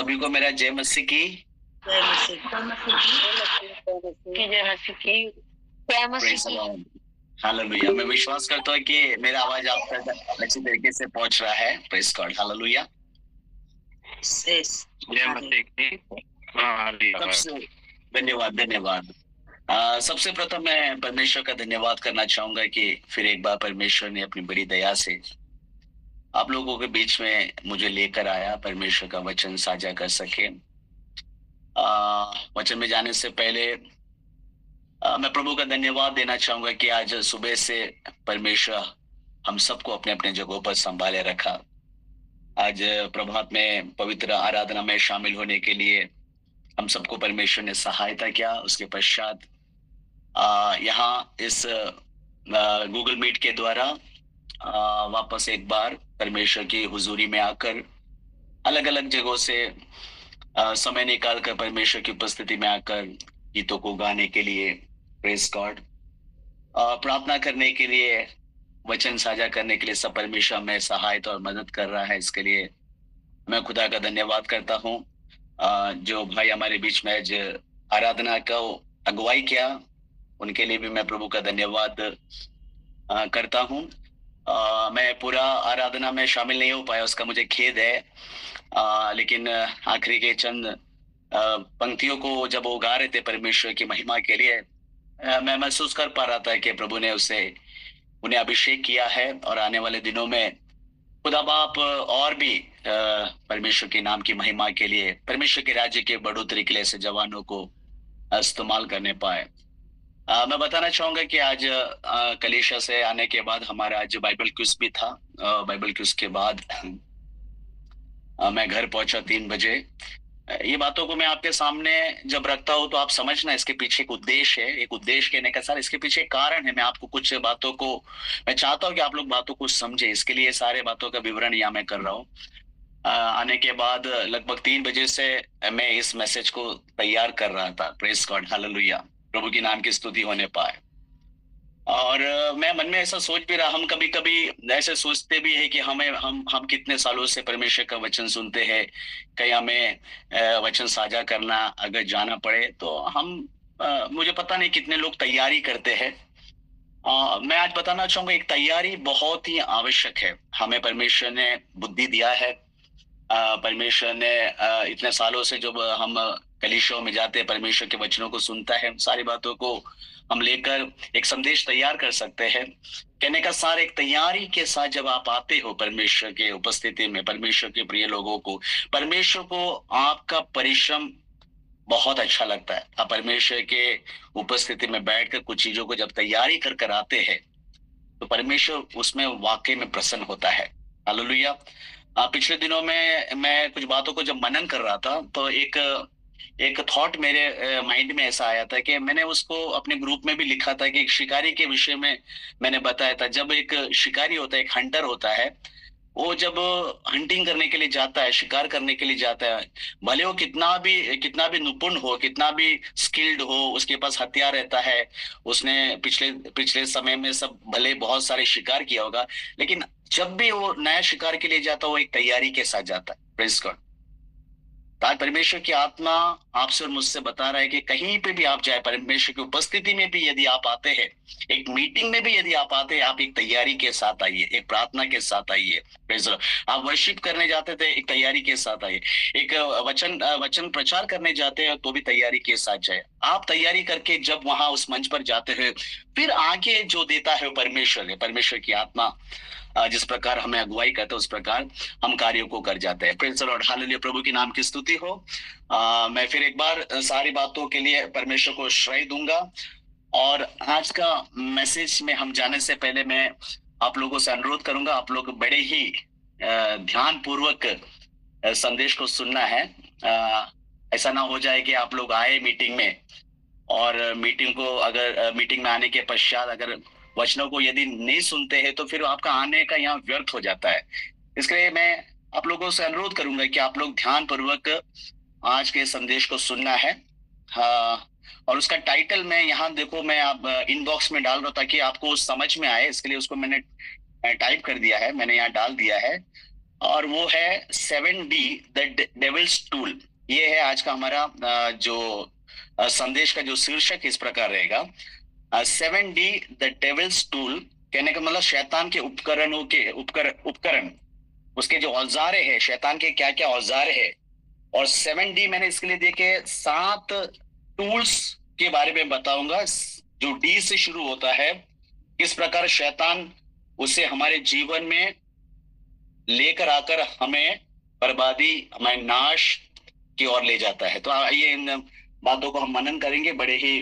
सभी को मेरा जय मसीह की। जय मसीह की। जय मसीह की। जय मसीह Praise the की। Lord. हालेलुया। मैं विश्वास करता हूँ कि मेरा आवाज आप तक अच्छी तरीके से पहुंच रहा है। Praise God. हालेलुया। जय मसीह की। सबसे धन्यवाद धन्यवाद। सबसे प्रथम मैं परमेश्वर का धन्यवाद करना चाहूंगा कि फिर एक बार परमेश्वर ने अपनी बड़ी दया से आप लोगों के बीच में मुझे लेकर आया, परमेश्वर का वचन साझा कर सके। वचन में जाने से पहले मैं प्रभु का धन्यवाद देना चाहूंगा कि आज सुबह से परमेश्वर हम सबको अपने अपने जगहों पर संभाले रखा। आज प्रभात में पवित्र आराधना में शामिल होने के लिए हम सबको परमेश्वर ने सहायता किया। उसके पश्चात यहाँ इस गूगल मीट के द्वारा वापस एक बार परमेश्वर की हुजूरी में आकर अलग अलग जगहों से समय निकाल कर परमेश्वर की उपस्थिति में आकर गीतों को गाने के लिए, प्रेज गॉड, प्रार्थना करने के लिए, वचन साझा करने के लिए सब परमेश्वर में सहायता और मदद कर रहा है। इसके लिए मैं खुदा का धन्यवाद करता हूँ। जो भाई हमारे बीच में आज आराधना का अगुवाई किया, उनके लिए भी मैं प्रभु का धन्यवाद करता हूँ। मैं पूरा आराधना में शामिल नहीं हो पाया, उसका मुझे खेद है। लेकिन आखिरी के चंद पंक्तियों को जब वो गा रहे थे परमेश्वर की महिमा के लिए, मैं महसूस कर पा रहा था कि प्रभु ने उन्हें अभिषेक किया है और आने वाले दिनों में खुदा बाप और भी परमेश्वर के नाम की महिमा के लिए, परमेश्वर के राज्य के बढ़ोतरी के लिए ऐसे जवानों को इस्तेमाल करने पाए। मैं बताना चाहूंगा कि आज कलीसिया से आने के बाद हमारा आज बाइबल क्विज भी था। बाइबल क्विज के बाद मैं घर पहुंचा 3 बजे। ये बातों को मैं आपके सामने जब रखता हूँ तो आप समझना इसके पीछे एक उद्देश्य है। एक उद्देश्य कहने का सर, इसके पीछे एक कारण है। मैं आपको कुछ बातों को, मैं चाहता हूँ कि आप लोग बातों को समझे, इसके लिए सारे बातों का विवरण यहाँ मैं कर रहा हूँ। आने के बाद लगभग 3 बजे से मैं इस मैसेज को तैयार कर रहा था। प्रेज गॉड, हालेलुया, प्रभु की नाम की स्तुति होने पाए। और मैं मन में ऐसा सोच भी रहा, हम कभी कभी ऐसे सोचते भी है कि हम कितने सालों से परमेश्वर का वचन सुनते हैं, कहीं हमें वचन साझा करना अगर जाना पड़े तो हम मुझे पता नहीं कितने लोग तैयारी करते हैं। मैं आज बताना चाहूंगा एक तैयारी बहुत ही आवश्यक है। हमें परमेश्वर ने बुद्धि दिया है। परमेश्वर ने इतने सालों से जब हम कलीसियाओं में जाते हैं, परमेश्वर के वचनों को सुनता है, सारी बातों को हम लेकर एक संदेश तैयार कर सकते हैं। कहने का सार, एक तैयारी के साथ जब आप आते हो परमेश्वर के उपस्थिति में, परमेश्वर के प्रिय लोगों को, परमेश्वर को आपका परिश्रम बहुत अच्छा लगता है। आप परमेश्वर के उपस्थिति में बैठकर कुछ चीजों को जब तैयारी कर कर आते हैं तो परमेश्वर उसमें वाकई में प्रसन्न होता है। हालेलुया। पिछले दिनों में मैं कुछ बातों को जब मनन कर रहा था तो एक थॉट मेरे माइंड में ऐसा आया था कि मैंने उसको अपने ग्रुप में भी लिखा था कि एक शिकारी के विषय में मैंने बताया था। जब एक शिकारी होता है, एक हंटर होता है, वो जब हंटिंग करने के लिए जाता है, शिकार करने के लिए जाता है, भले वो कितना भी निपुण हो, कितना भी स्किल्ड हो, उसके पास हथियार रहता है, उसने पिछले समय में सब भले बहुत सारे शिकार किया होगा, लेकिन जब भी वो नया शिकार के लिए जाता है वो एक तैयारी के साथ जाता है। Praise God. आज परमेश्वर की आत्मा आपसे और मुझसे बता रहा है कि कहीं पे भी आप जाए, परमेश्वर की उपस्थिति में भी यदि आप आते हैं, एक मीटिंग में भी यदि आप आते हैं, आप एक तैयारी के साथ आइए, एक प्रार्थना के साथ आइए। आप वर्शिप करने जाते थे, एक तैयारी के साथ आइए। एक वचन प्रचार करने जाते हैं तो भी तैयारी के साथ जाए। आप तैयारी करके जब वहां उस मंच पर जाते हैं, फिर आगे जो देता है परमेश्वर है। परमेश्वर की आत्मा जिस प्रकार हमें अगुवाई करते हैं उस प्रकार हम कार्यों को कर जाते हैं। प्रेज़ द लॉर्ड, हालेलुया, प्रभु की नाम की स्तुति हो। मैं फिर एक बार सारी बातों के लिए परमेश्वर को श्रेय दूंगा। और आज का मैसेज में हम जाने से पहले मैं आप लोगों से अनुरोध करूंगा, आप लोग बड़े ही ध्यान पूर्वक संदेश को सुनना है। ऐसा ना हो जाए कि आप लोग आए मीटिंग में और मीटिंग में आने के पश्चात अगर वचनों को यदि नहीं सुनते हैं तो फिर आपका आने का यहाँ व्यर्थ हो जाता है। इसलिए मैं आप लोगों से अनुरोध करूंगा कि आप लोग ध्यान पूर्वक आज के संदेश को सुनना है। और उसका टाइटल मैं यहाँ देखो, मैं आप इनबॉक्स में डाल रहा हूँ ताकि आपको समझ में आए, इसके लिए उसको मैंने टाइप कर दिया है, मैंने यहाँ डाल दिया है। और वो है 7D द डेविल्स टूल। ये है आज का हमारा जो संदेश का जो शीर्षक इस प्रकार रहेगा, 7D द डेविल्स टूल। कहने का मतलब शैतान के उपकरणों के उपकरण, उसके जो औजारे हैं, शैतान के क्या क्या औजार है। और 7D मैंने इसके लिए देखे 7 टूल्स के बारे में बताऊंगा, जो डी से शुरू होता है। किस प्रकार शैतान उसे हमारे जीवन में लेकर आकर हमें बर्बादी, हमारे नाश की ओर ले जाता है। तो आइए इन बातों को हम मनन करेंगे, बड़े ही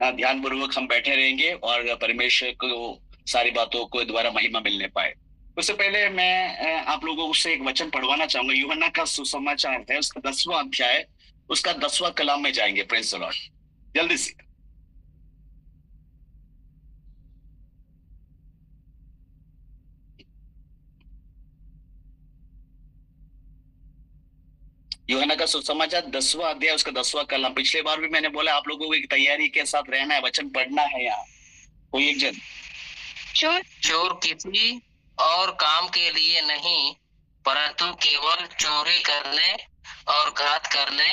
ध्यानपूर्वक हम बैठे रहेंगे और परमेश्वर को सारी बातों को द्वारा महिमा मिलने पाए। उससे पहले मैं आप लोगों से एक वचन पढ़वाना चाहूंगा। यूहन्ना का सुसमाचार है, उसका 10वां अध्याय, उसका 10वां कलाम में जाएंगे। प्रेज द लॉर्ड, जल्दी से। यूहन्ना का सुसमाचार 10वां अध्याय, उसका 10वां कलाम। पिछले बार भी मैंने बोला आप लोगों को एक तैयारी के साथ रहना है, वचन पढ़ना है। यहाँ कोई एक जन चोर किसी और काम के लिए नहीं, परंतु केवल चोरी करने और घात करने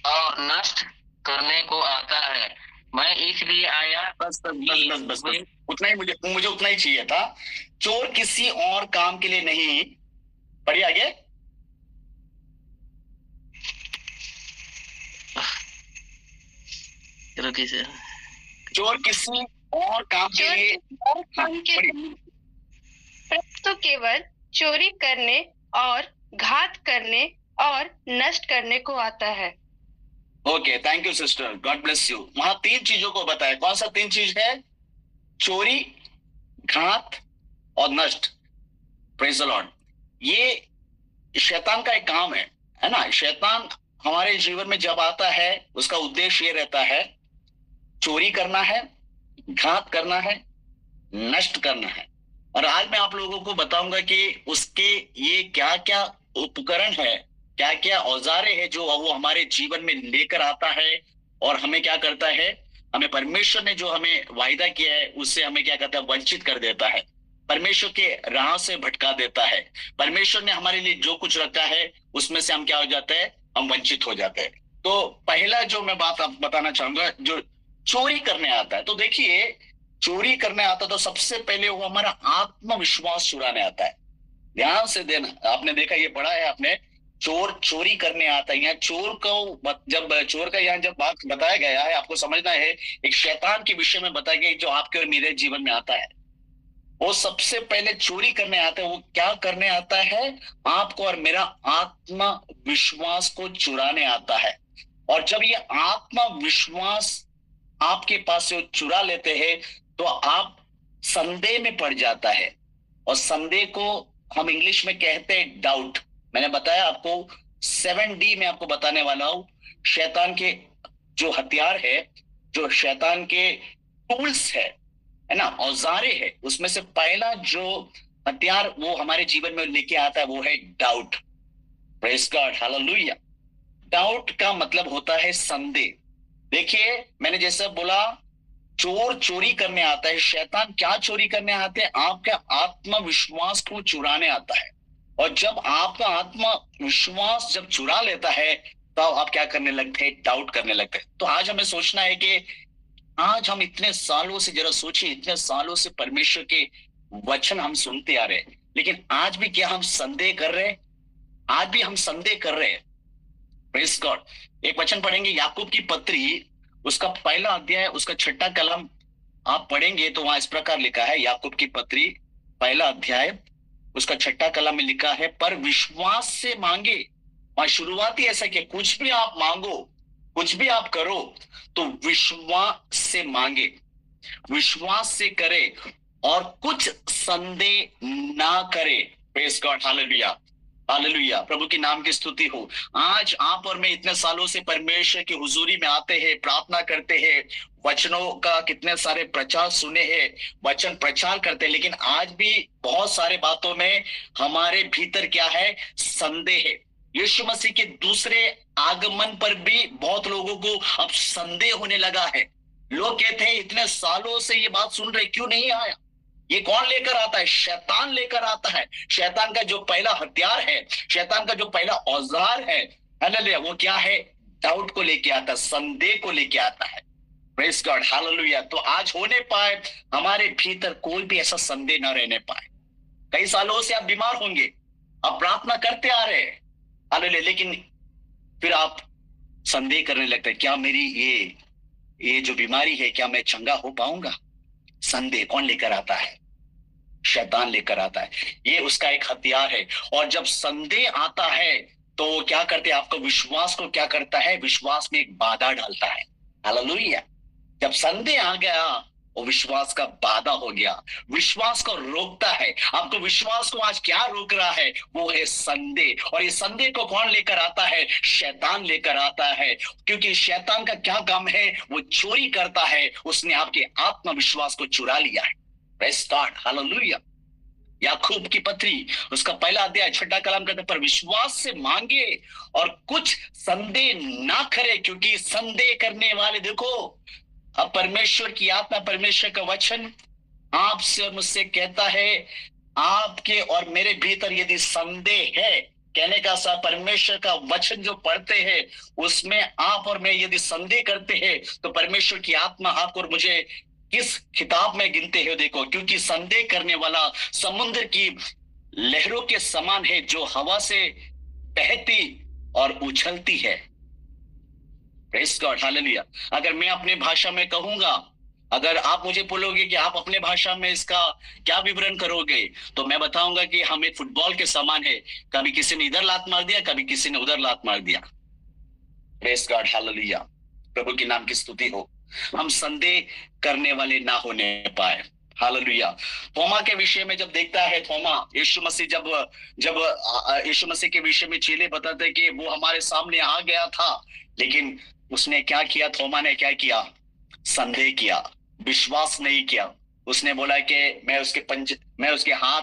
और नष्ट करने को आता है। मैं इसलिए आया। बस बस बस बस बस, बस। उतना ही मुझे उतना ही चाहिए था। चोर किसी और काम के लिए नहीं, पढ़िए आगे। चोर किसी और काम के लिए तो केवल चोरी करने और घात करने और नष्ट करने को आता है। Okay, thank you sister, God bless you. वहां 3 चीजों को बताया। कौन सा 3 चीज है? चोरी, घात और नष्ट। Praise the Lord. ये शैतान का एक काम है ना। शैतान हमारे जीवन में जब आता है, उसका उद्देश्य ये रहता है, चोरी करना है, घात करना है, नष्ट करना है। और आज मैं आप लोगों को बताऊंगा कि उसके ये क्या क्या उपकरण है, क्या क्या औजारे हैं जो वो हमारे जीवन में लेकर आता है और हमें क्या करता है, हमें परमेश्वर ने जो हमें वायदा किया है उससे हमें क्या करता है, वंचित कर देता है, परमेश्वर के राह से भटका देता है। परमेश्वर ने हमारे लिए जो कुछ रखा है उसमें से हम क्या हो जाते हैं, हम वंचित हो जाते हैं। तो पहला जो मैं बात आप बताना चाहूंगा, जो चोरी करने आता है। तो देखिए, चोरी करने आता तो सबसे पहले वो हमारा आत्मविश्वास चुराने आता है। ध्यान से देना, आपने देखा, ये पढ़ा है आपने, चोर चोरी करने आता है। यहाँ चोर को जब चोर का यहाँ जब बात बताया गया है, आपको समझना है एक शैतान के विषय में बताया गया जो आपके और मेरे जीवन में आता है। वो सबसे पहले चोरी करने आता है। वो क्या करने आता है? आपको और मेरा आत्मविश्वास को चुराने आता है। और जब ये आत्मविश्वास आपके पास से चुरा लेते हैं तो आप संदेह में पड़ जाता है। और संदेह को हम इंग्लिश में कहते हैं डाउट। मैंने बताया आपको 7D में आपको बताने वाला हूं, शैतान के जो हथियार है, जो शैतान के टूल्स है ना, औजारे है, उसमें से पहला जो हथियार वो हमारे जीवन में लेके आता है वो है doubt. Praise God, hallelujah. Doubt का मतलब होता है संदेह। देखिए, मैंने जैसे बोला, चोर चोरी करने आता है। शैतान क्या चोरी करने आते हैं? आपका आत्मविश्वास को चुराने आता है। और जब आपका आत्मविश्वास जब चुरा लेता है तो आप क्या करने लगते हैं? डाउट करने लगते हैं। तो आज हमें सोचना है कि आज हम इतने सालों से, जरा सोचिए, इतने सालों से परमेश्वर के वचन हम सुनते आ रहे हैं, लेकिन आज भी क्या हम संदेह कर रहे हैं? आज भी हम संदेह कर रहे हैं। Praise God. एक वचन पढ़ेंगे, याकूब की पत्री, उसका पहला अध्याय, उसका 6ठा कलम आप पढ़ेंगे तो वहां इस प्रकार लिखा है। याकूब की पत्री पहला अध्याय, उसका 6ठा कलम में लिखा है, पर विश्वास से मांगे। वहां शुरुआती ऐसा कि कुछ भी आप मांगो, कुछ भी आप करो तो विश्वास से मांगे, विश्वास से करे और कुछ संदेह ना करे। Praise God, hallelujah, hallelujah. प्रभु के नाम की स्तुति हो। आज आप और मैं इतने सालों से परमेश्वर की हुजूरी में आते हैं, प्रार्थना करते हैं, वचनों का कितने सारे प्रचार सुने हैं, वचन प्रचार करते हैं, लेकिन आज भी बहुत सारे बातों में हमारे भीतर क्या है? संदेह है। यीशु मसीह के दूसरे आगमन पर भी बहुत लोगों को अब संदेह होने लगा है। लोग कहते हैं इतने सालों से ये बात सुन रहे, क्यों नहीं आया? ये कौन लेकर आता है? शैतान लेकर आता है। शैतान का जो पहला हथियार है, शैतान का जो पहला औजार है, हालेलुया, वो क्या है? डाउट को लेके आता है, संदेह को लेके आता है। Praise God, hallelujah. तो आज होने पाए हमारे भीतर कोई भी ऐसा संदेह ना रहने पाए। कई सालों से आप बीमार होंगे, आप प्रार्थना करते आ रहे हैं, हालेलुया, लेकिन फिर आप संदेह करने लगते हैं, क्या मेरी ये जो बीमारी है, क्या मैं चंगा हो पाऊंगा? संदेह कौन लेकर आता है? शैतान लेकर आता है। ये उसका एक हथियार है। और जब संदेह आता है तो क्या करते हैं? आपको विश्वास को क्या करता है? विश्वास में एक बाधा डालता है। हालेलुया। जब संदेह आ गया, वो विश्वास का बाधा हो गया, विश्वास को रोकता है। आपको विश्वास को आज क्या रोक रहा है? वो है संदेह। और ये संदेह को कौन लेकर आता है? शैतान लेकर आता है। क्योंकि शैतान का क्या काम है? वो चोरी करता है। उसने आपके आत्मविश्वास को चुरा लिया है। Praise God, hallelujah. याकूब की पत्री उसका पहला अध्याय 6 कलाम कहता है, पर विश्वास से मांगे और कुछ संदेह ना करे, क्योंकि संदेह करने वाले, देखो, अब परमेश्वर की आत्मा, परमेश्वर का वचन आपसे और मुझसे कहता है, आपके और मेरे भीतर यदि संदेह है, कहने का सा परमेश्वर का वचन जो पढ़ते हैं उसमें आप और मैं यदि संदेह करते हैं, तो परमेश्वर की आत्मा आपको और मुझे किस खिताब में गिनते हैं? देखो, क्योंकि संदेह करने वाला समुद्र की लहरों के समान है, जो हवा से बहती और उछलती है। Praise God, hallelujah. अगर मैं अपने भाषा में कहूंगा, अगर आप मुझे बोलोगे कि आप अपने भाषा में इसका क्या विवरण करोगे, तो मैं बताऊंगा कि हम एक फुटबॉल के समान है। कभी किसी ने इधर लात मार दिया, कभी किसी ने उधर लात मार दिया। Praise God, hallelujah. प्रभु के नाम की स्तुति हो। हम संदेह करने वाले ना होने पाए। हालेलुया। थोमा के विषय में जब देखता है, थोमा, यीशु मसीह जब यीशु मसीह के विषय में चेले बताते हैं कि वो हमारे सामने आ गया था, लेकिन उसने क्या किया? थोमा ने क्या किया? संदेह किया, विश्वास नहीं किया। उसने बोला कि मैं उसके हाथ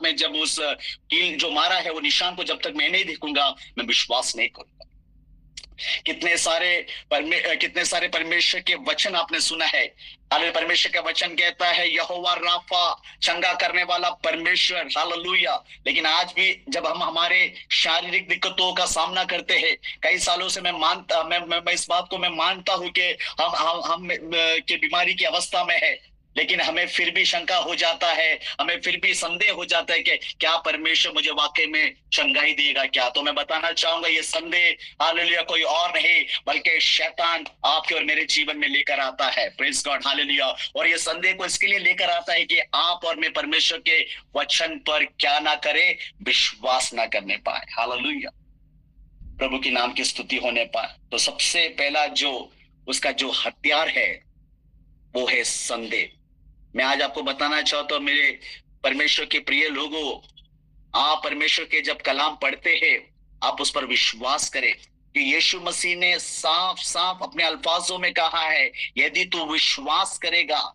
में जब उस कील जो मारा है, वो निशान को जब तक मैं नहीं देखूंगा, मैं विश्वास नहीं करूंगा। कितने सारे परमेश्वर के वचन आपने सुना है। परमेश्वर का वचन कहता है, यहोवा राफा, चंगा करने वाला परमेश्वर, हालेलुया। लेकिन आज भी जब हम हमारे शारीरिक दिक्कतों का सामना करते हैं, कई सालों से मैं इस बात को मैं मानता हूं कि हम के बीमारी की अवस्था में है, लेकिन हमें फिर भी शंका हो जाता है, हमें फिर भी संदेह हो जाता है कि क्या परमेश्वर मुझे वाकई में चंगाई देगा क्या? तो मैं बताना चाहूंगा, ये संदेह, हालेलुया, कोई और नहीं बल्कि शैतान आपके और मेरे जीवन में लेकर आता है। Praise God, hallelujah. और ये संदेह को इसके लिए लेकर आता है कि आप और मैं परमेश्वर के वचन पर क्या ना करें? विश्वास ना करने पाए। हालेलुया, प्रभु के नाम की स्तुति होने पाए। तो सबसे पहला जो उसका जो हथियार है, वो है संदेह। मैं आज आपको बताना चाहता हूं, मेरे परमेश्वर के प्रिय लोगों, आप परमेश्वर के जब कलाम पढ़ते हैं, आप उस पर विश्वास करें कि यीशु मसीह ने साफ साफ अपने अल्फाजों में कहा है, यदि तू विश्वास करेगा,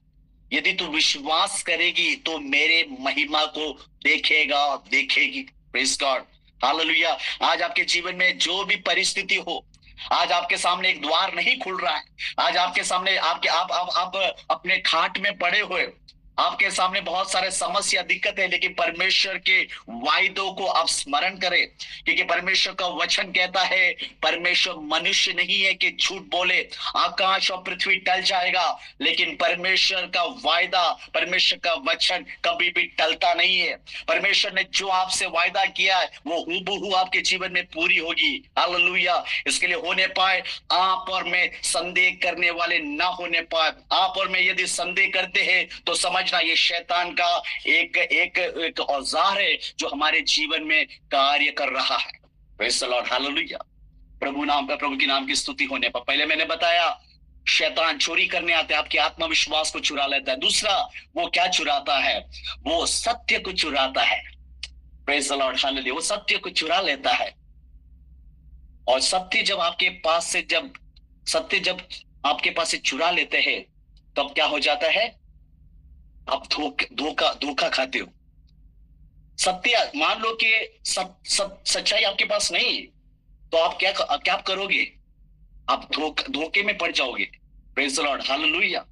यदि तू विश्वास करेगी, तो मेरे महिमा को देखेगा, देखेगी। Praise God, hallelujah. आज आपके जीवन में जो भी परिस्थिति हो, आज आपके सामने एक द्वार नहीं खुल रहा है, आज आपके सामने आप अपने खाट में पड़े हुए, आपके सामने बहुत सारे समस्या, दिक्कत है, लेकिन परमेश्वर के वायदों को आप स्मरण करें, क्योंकि परमेश्वर का वचन कहता है, परमेश्वर मनुष्य नहीं है कि झूठ बोले। आकाश और पृथ्वी टल जाएगा, लेकिन परमेश्वर का वायदा, परमेश्वर का वचन कभी भी टलता नहीं है। परमेश्वर ने जो आपसे वायदा किया है, वो हूबहू आपके जीवन में पूरी होगी। हालेलुया। इसके लिए होने पाए आप और मैं संदेह करने वाले ना होने पाए। आप और मैं यदि संदेह करते हैं, तो समझना ये शैतान का एक औजार है जो हमारे जीवन में कार्य कर रहा है। Praise the Lord, hallelujah. प्रभु की नाम की स्तुति होने पर पहले मैंने बताया, शैतान चोरी करने आता है, आपके आत्मविश्वास को चुरा लेता है। दूसरा, वो क्या चुराता है? वो सत्य को चुराता है। Praise the Lord, hallelujah. वो सत्य को चुरा लेता है। और सत्य जब आपके पास से चुरा लेते हैं, तब क्या हो जाता है? आप धोखा खाते हो। सत्य, मान लो कि सच्चाई आपके पास नहीं, तो आप क्या करोगे? आप धोखे में पड़ जाओगे। Praise the Lord, hallelujah.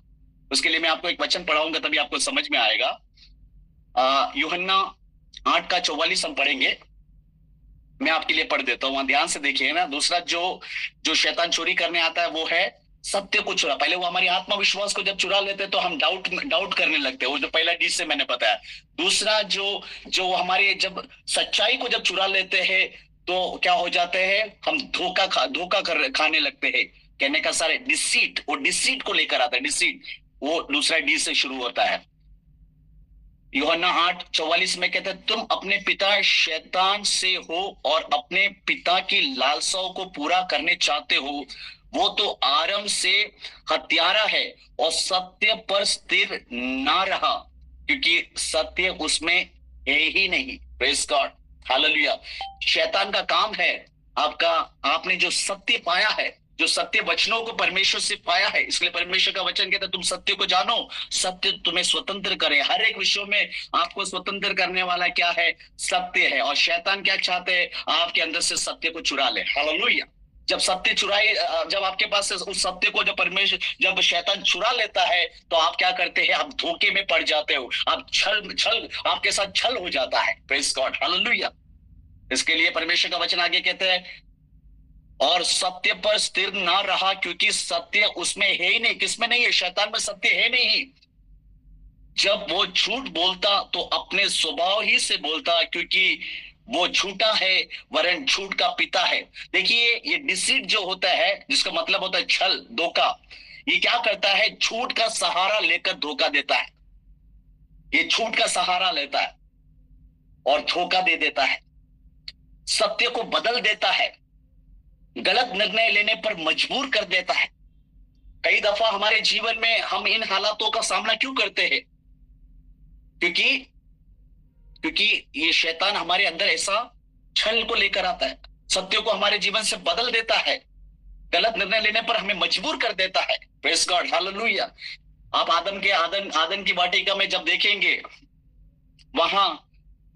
उसके लिए मैं आपको एक वचन पढ़ाऊंगा, तभी आपको समझ में आएगा। यूहन्ना 8:44 हम पढ़ेंगे। मैं आपके लिए पढ़ देता हूँ, वहां ध्यान से देखिए ना। दूसरा जो शैतान चोरी करने आता है वो है सत्य को चुरा। पहले वो हमारी आत्मविश्वास को जब चुरा लेते तो हम डाउट करने लगते हैं, वो जो पहला डिश से मैंने बताया। दूसरा जो हमारे जब सच्चाई को जब चुरा लेते हैं तो क्या हो जाते हैं, हम धोखा खाने लगते हैं। कहने का सारे डिसीट, वो डिसीट को लेकर आता है। डिसीट वो दूसरा डी से शुरू होता है। यूहन्ना 8:44 में कहते हैं, तुम अपने पिता शैतान से हो और अपने पिता की लालसाओं को पूरा करने चाहते हो। वो तो आरंभ से हत्यारा है और सत्य पर स्थिर ना रहा, क्योंकि सत्य उसमें है ही नहीं। Praise God, hallelujah. शैतान का काम है आपने जो सत्य पाया है, जो सत्य वचनों को परमेश्वर से पाया है, इसलिए परमेश्वर का वचन कहता है तुम सत्य को जानो, सत्य तुम्हें स्वतंत्र करे। हर एक विषय में आपको स्वतंत्र करने वाला क्या है, सत्य है। और शैतान क्या चाहते हैं, आपके अंदर से सत्य को चुरा ले। हालेलुया। जब सत्य जब आपके पास से उस सत्य को जब शैतान चुरा लेता है तो आप क्या करते हैं, आप धोखे में पड़ जाते हो। आप छल आपके साथ छल हो जाता है। Praise God, hallelujah. इसके लिए परमेश्वर का वचन आगे कहते हैं, और सत्य पर स्थिर ना रहा, क्योंकि सत्य उसमें है ही नहीं। किसमें नहीं है, शैतान में सत्य है नहीं। जब वो झूठ बोलता तो अपने स्वभाव ही से बोलता, क्योंकि वो झूठा है वरन झूठ का पिता है। देखिए, ये डिसीट जो होता है, जिसका मतलब होता है छल, धोखा, ये क्या करता है, झूठ का सहारा लेकर धोखा देता है। ये झूठ का सहारा लेता है और धोखा दे देता है, सत्य को बदल देता है, गलत निर्णय लेने पर मजबूर कर देता है। कई दफा हमारे जीवन में हम इन हालातों का सामना क्यों करते हैं, क्योंकि ये शैतान हमारे अंदर ऐसा छल को लेकर आता है, सत्य को हमारे जीवन से बदल देता है, गलत निर्णय लेने पर हमें मजबूर कर देता है। Praise God, hallelujah. आप आदम की वाटिका में जब देखेंगे, वहां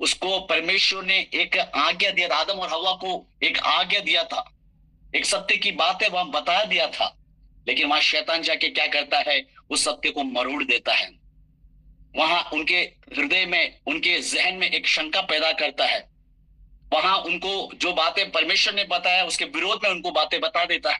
उसको परमेश्वर ने एक आज्ञा दिया था, आदम और हवा को एक आज्ञा दिया था, एक सत्य की बात है वहां बता दिया था। लेकिन वहां शैतान जाके क्या करता है, उस सत्य को मरोड़ देता है। वहां उनके हृदय में, उनके जहन में एक शंका पैदा करता है। वहां उनको जो बातें परमेश्वर ने बताया उसके विरोध में उनको बातें बता देता है।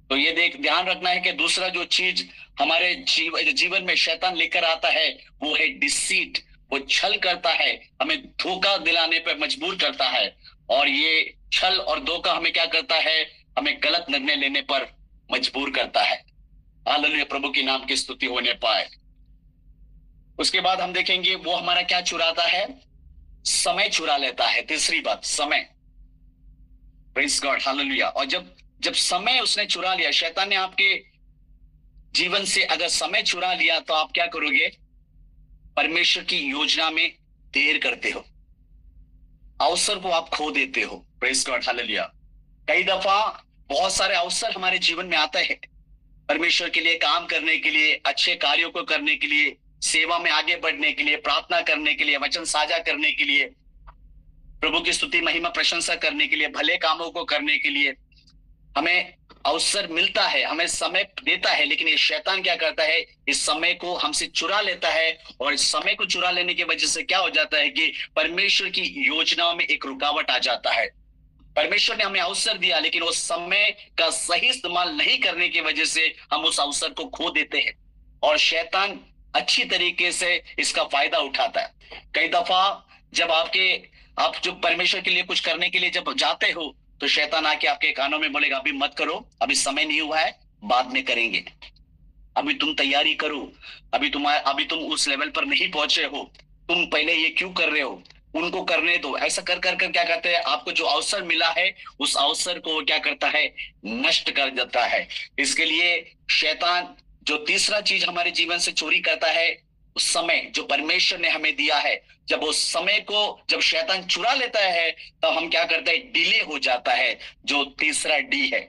तो ये ध्यान रखना है कि दूसरा जो चीज हमारे जीवन में शैतान लेकर आता है वो है डिसीट। वो छल करता है, हमें धोखा दिलाने पर मजबूर करता है। और ये छल और धोखा हमें क्या करता है, हमें गलत निर्णय लेने पर मजबूर करता है। हालेलुया, प्रभु की नाम की स्तुति होने पाए। उसके बाद हम देखेंगे वो हमारा क्या चुराता है, समय चुरा लेता है। तीसरी बात, समय। Praise God, hallelujah. और जब समय उसने चुरा लिया, शैतान ने आपके जीवन से अगर समय चुरा लिया तो आप क्या करोगे, परमेश्वर की योजना में देर करते हो, अवसर को आप खो देते हो। Praise God, hallelujah. कई दफा बहुत सारे अवसर हमारे जीवन में आते हैं, परमेश्वर के लिए काम करने के लिए, अच्छे कार्यों को करने के लिए, सेवा में आगे बढ़ने के लिए, प्रार्थना करने के लिए, वचन साझा करने के लिए, प्रभु की स्तुति महिमा प्रशंसा करने के लिए, भले कामों को करने के लिए हमें अवसर मिलता है, हमें समय देता है। लेकिन ये शैतान क्या करता है, इस समय को हमसे चुरा लेता है। और इस समय को चुरा लेने की वजह से क्या हो जाता है कि परमेश्वर की योजनाओं में एक रुकावट आ जाता है। परमेश्वर ने हमें अवसर दिया, लेकिन उस समय का सही इस्तेमाल नहीं करने की वजह से हम उस अवसर को खो देते हैं। और शैतान अच्छी तरीके से इसका फायदा उठाता है। कई दफा जब आप जो परमेश्वर के लिए कुछ करने के लिए जब जाते हो तो शैतान आके आपके कानों में बोलेगा, अभी मत करो, अभी समय नहीं हुआ है, बाद में करेंगे, अभी तुम तैयारी करो, अभी तुम उस लेवल पर नहीं पहुंचे हो, तुम पहले ये क्यों कर रहे हो, उनको करने दो। ऐसा कर क्या करते हैं, आपको जो अवसर मिला है उस अवसर को क्या करता है, नष्ट कर देता है। इसके लिए शैतान जो तीसरा चीज हमारे जीवन से चोरी करता है, उस समय जो परमेश्वर ने हमें दिया है, जब उस समय को जब शैतान चुरा लेता है तब हम क्या करते हैं, डिले हो जाता है। जो तीसरा डी है,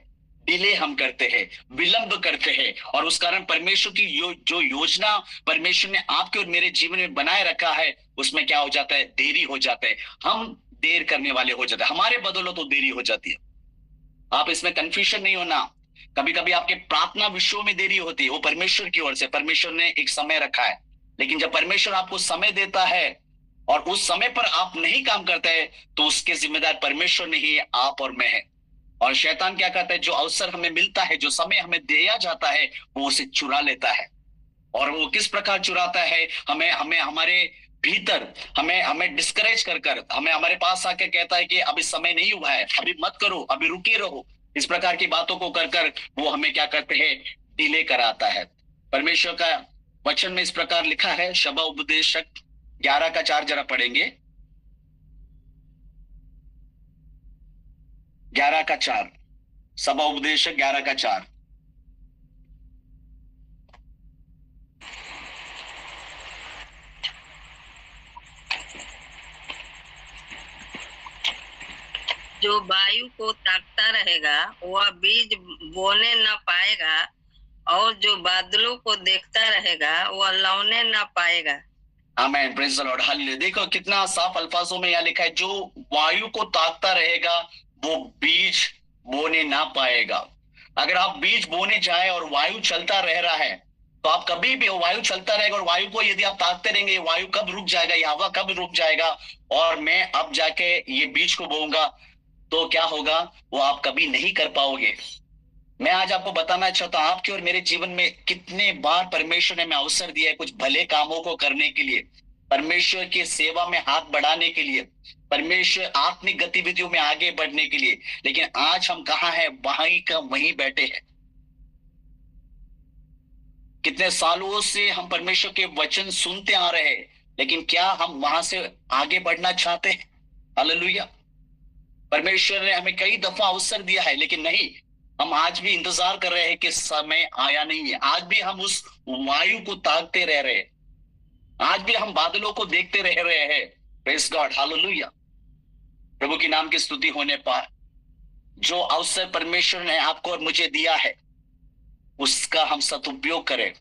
डिले हम करते हैं, विलंब करते हैं। और उस कारण परमेश्वर की जो योजना परमेश्वर ने आपके और मेरे जीवन में बनाए रखा है उसमें क्या हो जाता है, देरी हो जाता है। हम देर करने वाले हो जाते हैं, हमारे बदौलत तो देरी हो जाती है। आप इसमें कंफ्यूजन नहीं होना। कभी कभी आपके प्रार्थना विषयों में देरी होती है, वो परमेश्वर की ओर से, परमेश्वर ने एक समय रखा है। लेकिन जब परमेश्वर आपको समय देता है और उस समय पर आप नहीं काम करते हैं, तो उसके जिम्मेदार परमेश्वर नहीं है, आप और मैं है। और शैतान क्या करता है, जो अवसर हमें मिलता है, जो समय हमें दिया जाता है, वो उसे चुरा लेता है। और वो किस प्रकार चुराता है, हमें हमें हमारे भीतर हमें हमें डिस्करेज कर हमें हमारे पास आके कहता है कि अभी समय नहीं हुआ है, अभी मत करो, अभी रुके रहो। इस प्रकार की बातों को कर वो हमें क्या करते हैं, डिले कराता है। परमेश्वर का वचन में इस प्रकार लिखा है, शबा उपदेशक 11:4 जरा पढ़ेंगे। 11:4, सभा उपदेशक 11:4। जो वायु को ताकता रहेगा वह बीज बोने न पाएगा, और जो बादलों को देखता रहेगा वह लौने न पाएगा। आमेन, प्रेज द लॉर्ड, हालेलुया। देखो कितना साफ अल्फाजों में यहाँ लिखा है, जो वायु को ताकता रहेगा वो बीज बोने ना पाएगा। अगर आप बीज बोने जाए और वायु चलता रह रहा है, तो आप कभी भी, वायु चलता रहेगा और वायु को यदि आप ताकते रहेंगे, वायु कब रुक जाएगा, ये हवा कब रुक जाएगा और मैं अब जाके ये बीज को बोऊंगा, तो क्या होगा, वो आप कभी नहीं कर पाओगे। मैं आज आपको बताना चाहता हूं, आपके और मेरे जीवन में कितने बार परमेश्वर ने हमें अवसर दिया है कुछ भले कामों को करने के लिए, परमेश्वर की सेवा में हाथ बढ़ाने के लिए, परमेश्वर आत्मिक गतिविधियों में आगे बढ़ने के लिए, लेकिन आज हम कहाँ हैं, वहीं का वहीं बैठे हैं। कितने सालों से हम परमेश्वर के वचन सुनते आ रहे हैं, लेकिन क्या हम वहां से आगे बढ़ना चाहते हैं? हालेलुया। परमेश्वर ने हमें कई दफा अवसर दिया है, लेकिन नहीं, हम आज भी इंतजार कर रहे हैं कि समय आया नहीं है। आज भी हम उस वायु को ताकते रह रहे हैं, आज भी हम बादलों को देखते रह रहे हैं। Praise God, hallelujah. प्रभु की नाम की स्तुति होने पर जो अवसर परमेश्वर ने आपको और मुझे दिया है, उसका हम सदुपयोग करें।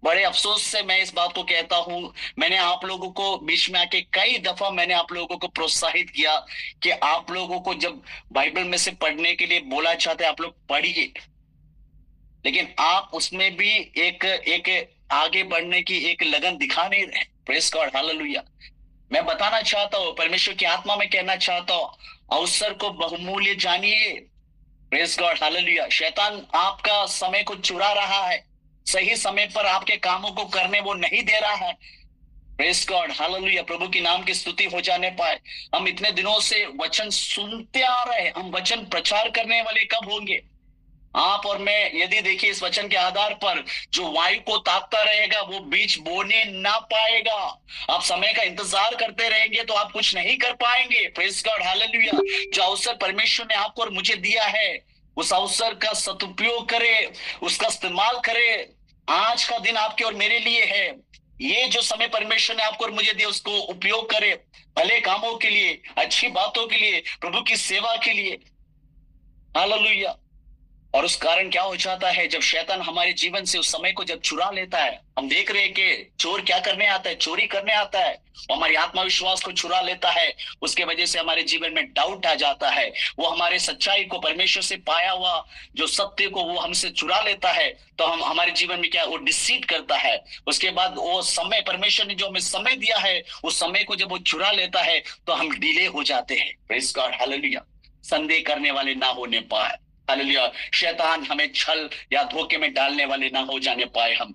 बड़े अफसोस से मैं इस बात को कहता हूं, मैंने आप लोगों को बीच में आके कई दफा मैंने आप लोगों को प्रोत्साहित किया कि आप लोगों को जब बाइबल में से पढ़ने के लिए बोला चाहते आप लोग पढ़िए, लेकिन आप उसमें भी एक आगे बढ़ने की एक लगन दिखा नहीं रहे। Praise God, hallelujah. मैं बताना चाहता हूं, परमेश्वर की आत्मा में कहना चाहता हूं, अवसर को बहुमूल्य जानिए। Praise God, hallelujah. शैतान आपका समय को चुरा रहा है, सही समय पर आपके कामों को करने वो नहीं दे रहा है। Praise God, hallelujah. प्रभु की नाम की स्तुति हो जाने पाए। हम इतने दिनों से वचन सुनते आ रहे हैं, हम वचन प्रचार करने वाले कब होंगे? आप और मैं यदि देखिए इस वचन के आधार पर, जो वायु को ताकता रहेगा वो बीज बोने ना पाएगा। आप समय का इंतजार करते रहेंगे तो आप कुछ नहीं कर पाएंगे। Praise God, hallelujah. जो अवसर परमेश्वर ने आपको और मुझे दिया है, उस अवसर का सदुपयोग करे, उसका इस्तेमाल करे। आज का दिन आपके और मेरे लिए है। ये जो समय परमेश्वर ने आपको और मुझे दिया, उसको उपयोग करे भले कामों के लिए, अच्छी बातों के लिए, प्रभु की सेवा के लिए। हालेलुया। और उस कारण क्या हो जाता है, जब शैतान हमारे जीवन से उस समय को जब चुरा लेता है, हम देख रहे हैं कि चोर क्या करने आता है, चोरी करने आता है, हमारी आत्मविश्वास को चुरा लेता है। उसके वजह से हमारे जीवन में डाउट आ जाता है, वो हमारे सच्चाई को, परमेश्वर से पाया हुआ जो सत्य को वो हमसे चुरा लेता है। तो हम हमारे जीवन में क्या, वो डिसीट करता है। उसके बाद वो समय, परमेश्वर ने जो हमें समय दिया है, उस समय को जब वो चुरा लेता है तो हम डिले हो जाते हैं। Praise God, hallelujah. संदेह करने वाले ना होने पाए, हालेलुया। शैतान हमें छल या धोखे में डालने वाले ना हो जाने पाए, हम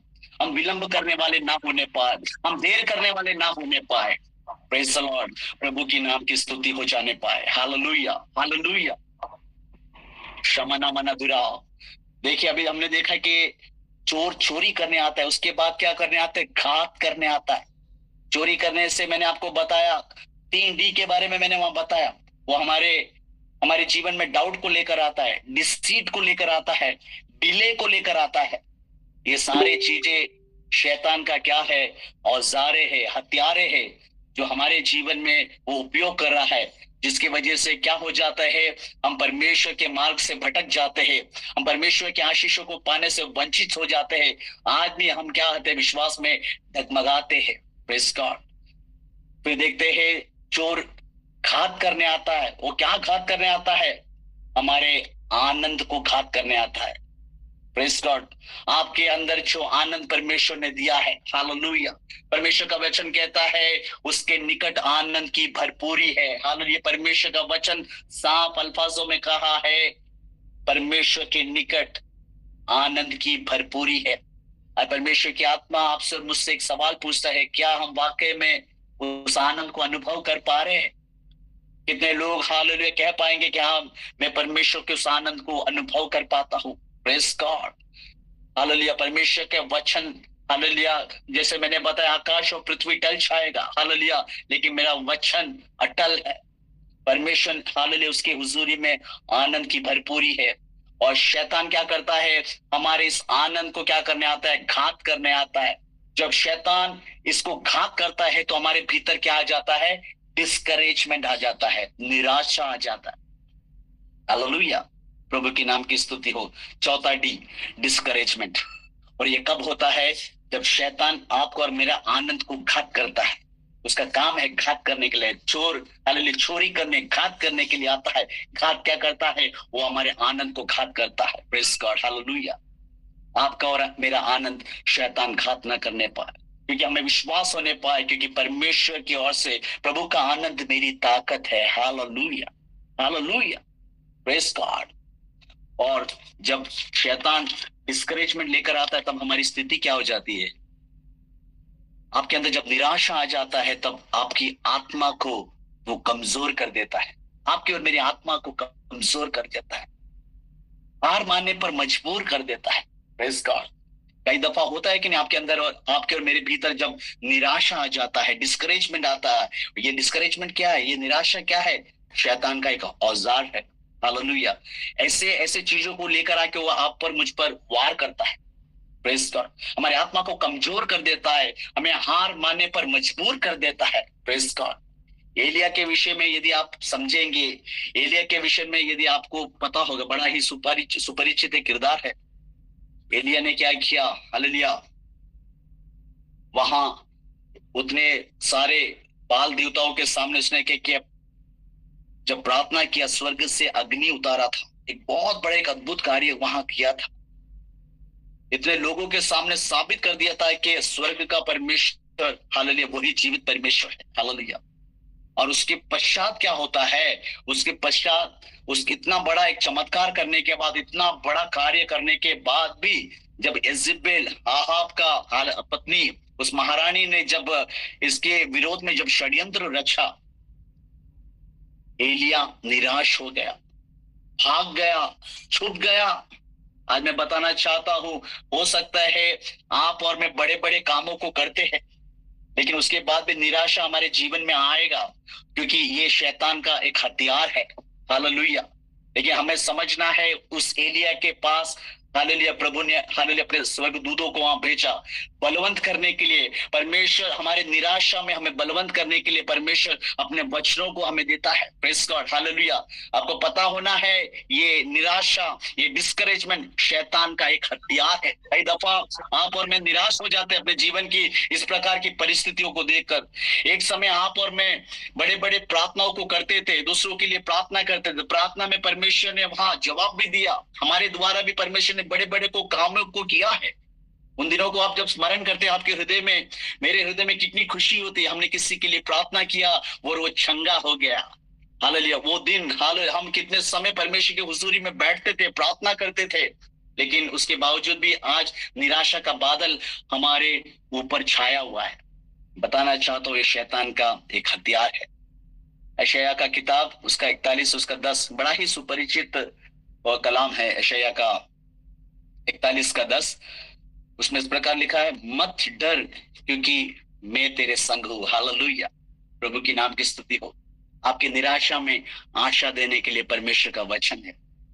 विलंब करने वाले ना होने पाए, हम देर करने वाले ना होने पाए। प्रेज द लॉर्ड, प्रभु की नाम की स्तुति हो जाने पाए। Hallelujah, hallelujah. शमना मना दुराव। देखिए अभी हमने देखा कि चोर चोरी करने आता है, उसके बाद क्या करने आता है, घात करने आता है। चोरी करने से मैंने आपको बताया 3D के बारे में मैंने वहां बताया, वो हमारे जीवन में डाउट को लेकर आता है, डिसीट को लेकर आता है, डिले को लेकर आता है। ये सारे चीजें शैतान का क्या है, औजारे है, हथियारे है, जो हमारे जीवन में वो उपयोग कर रहा है, जिसकी वजह से क्या हो जाता है, हम परमेश्वर के मार्ग से भटक जाते हैं, हम परमेश्वर के आशीषों को पाने से वंचित हो जाते हैं। आज भी हम क्या होते हैं, विश्वास में डगमगाते हैं। Praise God. फिर देखते हैं चोर घात करने आता है। वो क्या घात करने आता है, हमारे आनंद को घात करने आता है। Praise God. आपके अंदर जो आनंद परमेश्वर ने दिया है, हालेलुया। परमेश्वर का वचन कहता है उसके निकट आनंद की भरपूरी है, हालेलुया। परमेश्वर का वचन साफ अल्फाजों में कहा है, परमेश्वर के निकट आनंद की भरपूरी है। और परमेश्वर की आत्मा आपसे और मुझसे एक सवाल पूछता है, क्या हम वाकई में उस आनंद को अनुभव कर पा रहे हैं? कितने लोग हालेलुया कह पाएंगे कि हाँ, मैं परमेश्वर के उस आनंद को अनुभव कर पाता हूँ? Praise God, hallelujah. परमेश्वर के वचन, हालेलुया, जैसे मैंने बताया आकाश और पृथ्वी टल जाएगा, हालेलुया, लेकिन मेरा वचन अटल है। परमेश्वर, हालेलुया, उसकी हुजूरी में आनंद की भरपूरी है। और शैतान क्या करता है? हमारे इस आनंद को क्या करने आता है? घात करने आता है। जब शैतान इसको घात करता है तो हमारे भीतर क्या आ जाता है? डिस्करेजमेंट आ जाता है, निराशा आ जाता है। हालेलुया, प्रभु के नाम की स्तुति हो। चौथा डी, डिस्करेजमेंट। और ये कब होता है? जब शैतान आपको और मेरा आनंद को घात करता है। उसका काम है घात करने के लिए, चोर, हालेलुया, चोरी करने, घात करने के लिए आता है। घात क्या करता है? वो हमारे आनंद को घात करता है। Praise God, hallelujah. आपका और मेरा आनंद शैतान घात न करने पाए, क्योंकि हमें विश्वास होने पाए, क्योंकि परमेश्वर की ओर से प्रभु का आनंद मेरी ताकत है। Hallelujah, hallelujah, praise God. और जब शैतान डिस्करेजमेंट लेकर आता है तब हमारी स्थिति क्या हो जाती है? आपके अंदर जब निराशा आ जाता है तब आपकी आत्मा को वो कमजोर कर देता है। आपकी और मेरी आत्मा को कमजोर कर देता है, हार मानने पर मजबूर कर देता है। Praise God. कई दफा होता है कि नहीं, आपके अंदर और आपके और मेरे भीतर जब निराशा आ जाता है, डिस्करेजमेंट आता है। ये डिस्करेजमेंट क्या है? ये निराशा क्या है? शैतान का एक औजार है। हालेलुया। ऐसे ऐसे चीजों को लेकर आके वो आप पर, मुझ पर वार करता है। Praise God. हमारे आत्मा को कमजोर कर देता है, हमें हार मानने पर मजबूर कर देता है। Praise God. एलिया के विषय में यदि आप समझेंगे, एलिया के विषय में यदि आपको पता होगा, बड़ा ही सुपरिचित किरदार है। एलिया ने क्या किया? हालेलुया, वहां उतने सारे बाल देवताओं के सामने उसने क्या किया? जब प्रार्थना किया, स्वर्ग से अग्नि उतारा था। एक बहुत बड़ा, एक अद्भुत कार्य वहां किया था। इतने लोगों के सामने साबित कर दिया था कि स्वर्ग का परमेश्वर, हालेलुया, वही जीवित परमेश्वर है। हालेलुया। और उसके पश्चात क्या होता है? उसके पश्चात उसके इतना बड़ा एक चमत्कार करने के बाद, इतना बड़ा कार्य करने के बाद भी, जब इजेबेल, आहाब का पत्नी, उस महारानी ने जब इसके विरोध में जब षड्यंत्र रचा, एलिया निराश हो गया, भाग गया, छुप गया। आज मैं बताना चाहता हूं, हो सकता है आप और मैं बड़े बड़े कामों को करते हैं, लेकिन उसके बाद भी निराशा हमारे जीवन में आएगा, क्योंकि ये शैतान का एक हथियार है। हालेलुया। लेकिन हमें समझना है, उस एलिया के पास, हालेलुया, प्रभु ने, हालेलुया, अपने स्वर्गदूतों को वहां भेजा बलवंत करने के लिए। परमेश्वर हमारे निराशा में हमें बलवंत करने के लिए परमेश्वर अपने वचनों को हमें देता है। Praise God, hallelujah. आपको पता होना है, ये निराशा, ये डिस्करेजमेंट शैतान का एक हथियार है। कई दफा आप और मैं निराश हो जाते हैं अपने जीवन की इस प्रकार की परिस्थितियों को देखकर। एक समय आप और मैं बड़े बड़े प्रार्थनाओं को करते थे, दूसरों के लिए प्रार्थना करते थे। प्रार्थना में परमेश्वर ने वहां जवाब भी दिया, हमारे द्वारा भी परमेश्वर ने बड़े बड़े को कामों को किया है। उन दिनों को आप जब स्मरण करते हैं, आपके हृदय में, मेरे हृदय में कितनी खुशी होती है। हमने किसी के लिए प्रार्थना किया और वो चंगा हो गया। हालेलुया। वो दिन, हालेलुया, हम कितने समय परमेश्वर की हुजूरी में बैठते थे, प्रार्थना करते थे, लेकिन उसके बावजूद भी आज निराशा का बादल हमारे ऊपर छाया हुआ है। बताना चाहता हूँ, ये शैतान का एक हथियार है। यशायाह का किताब, उसका 41, उसका 10, बड़ा ही सुपरिचित कलाम है। यशायाह का 41 का 10, उसमें इस प्रकार लिखा है, मत डर क्योंकि मैं तेरे संग हूं। हालेलुया, प्रभु की नाम की स्तुति हो। आपकी निराशा में आशा देने के लिए परमेश्वर का वचन है।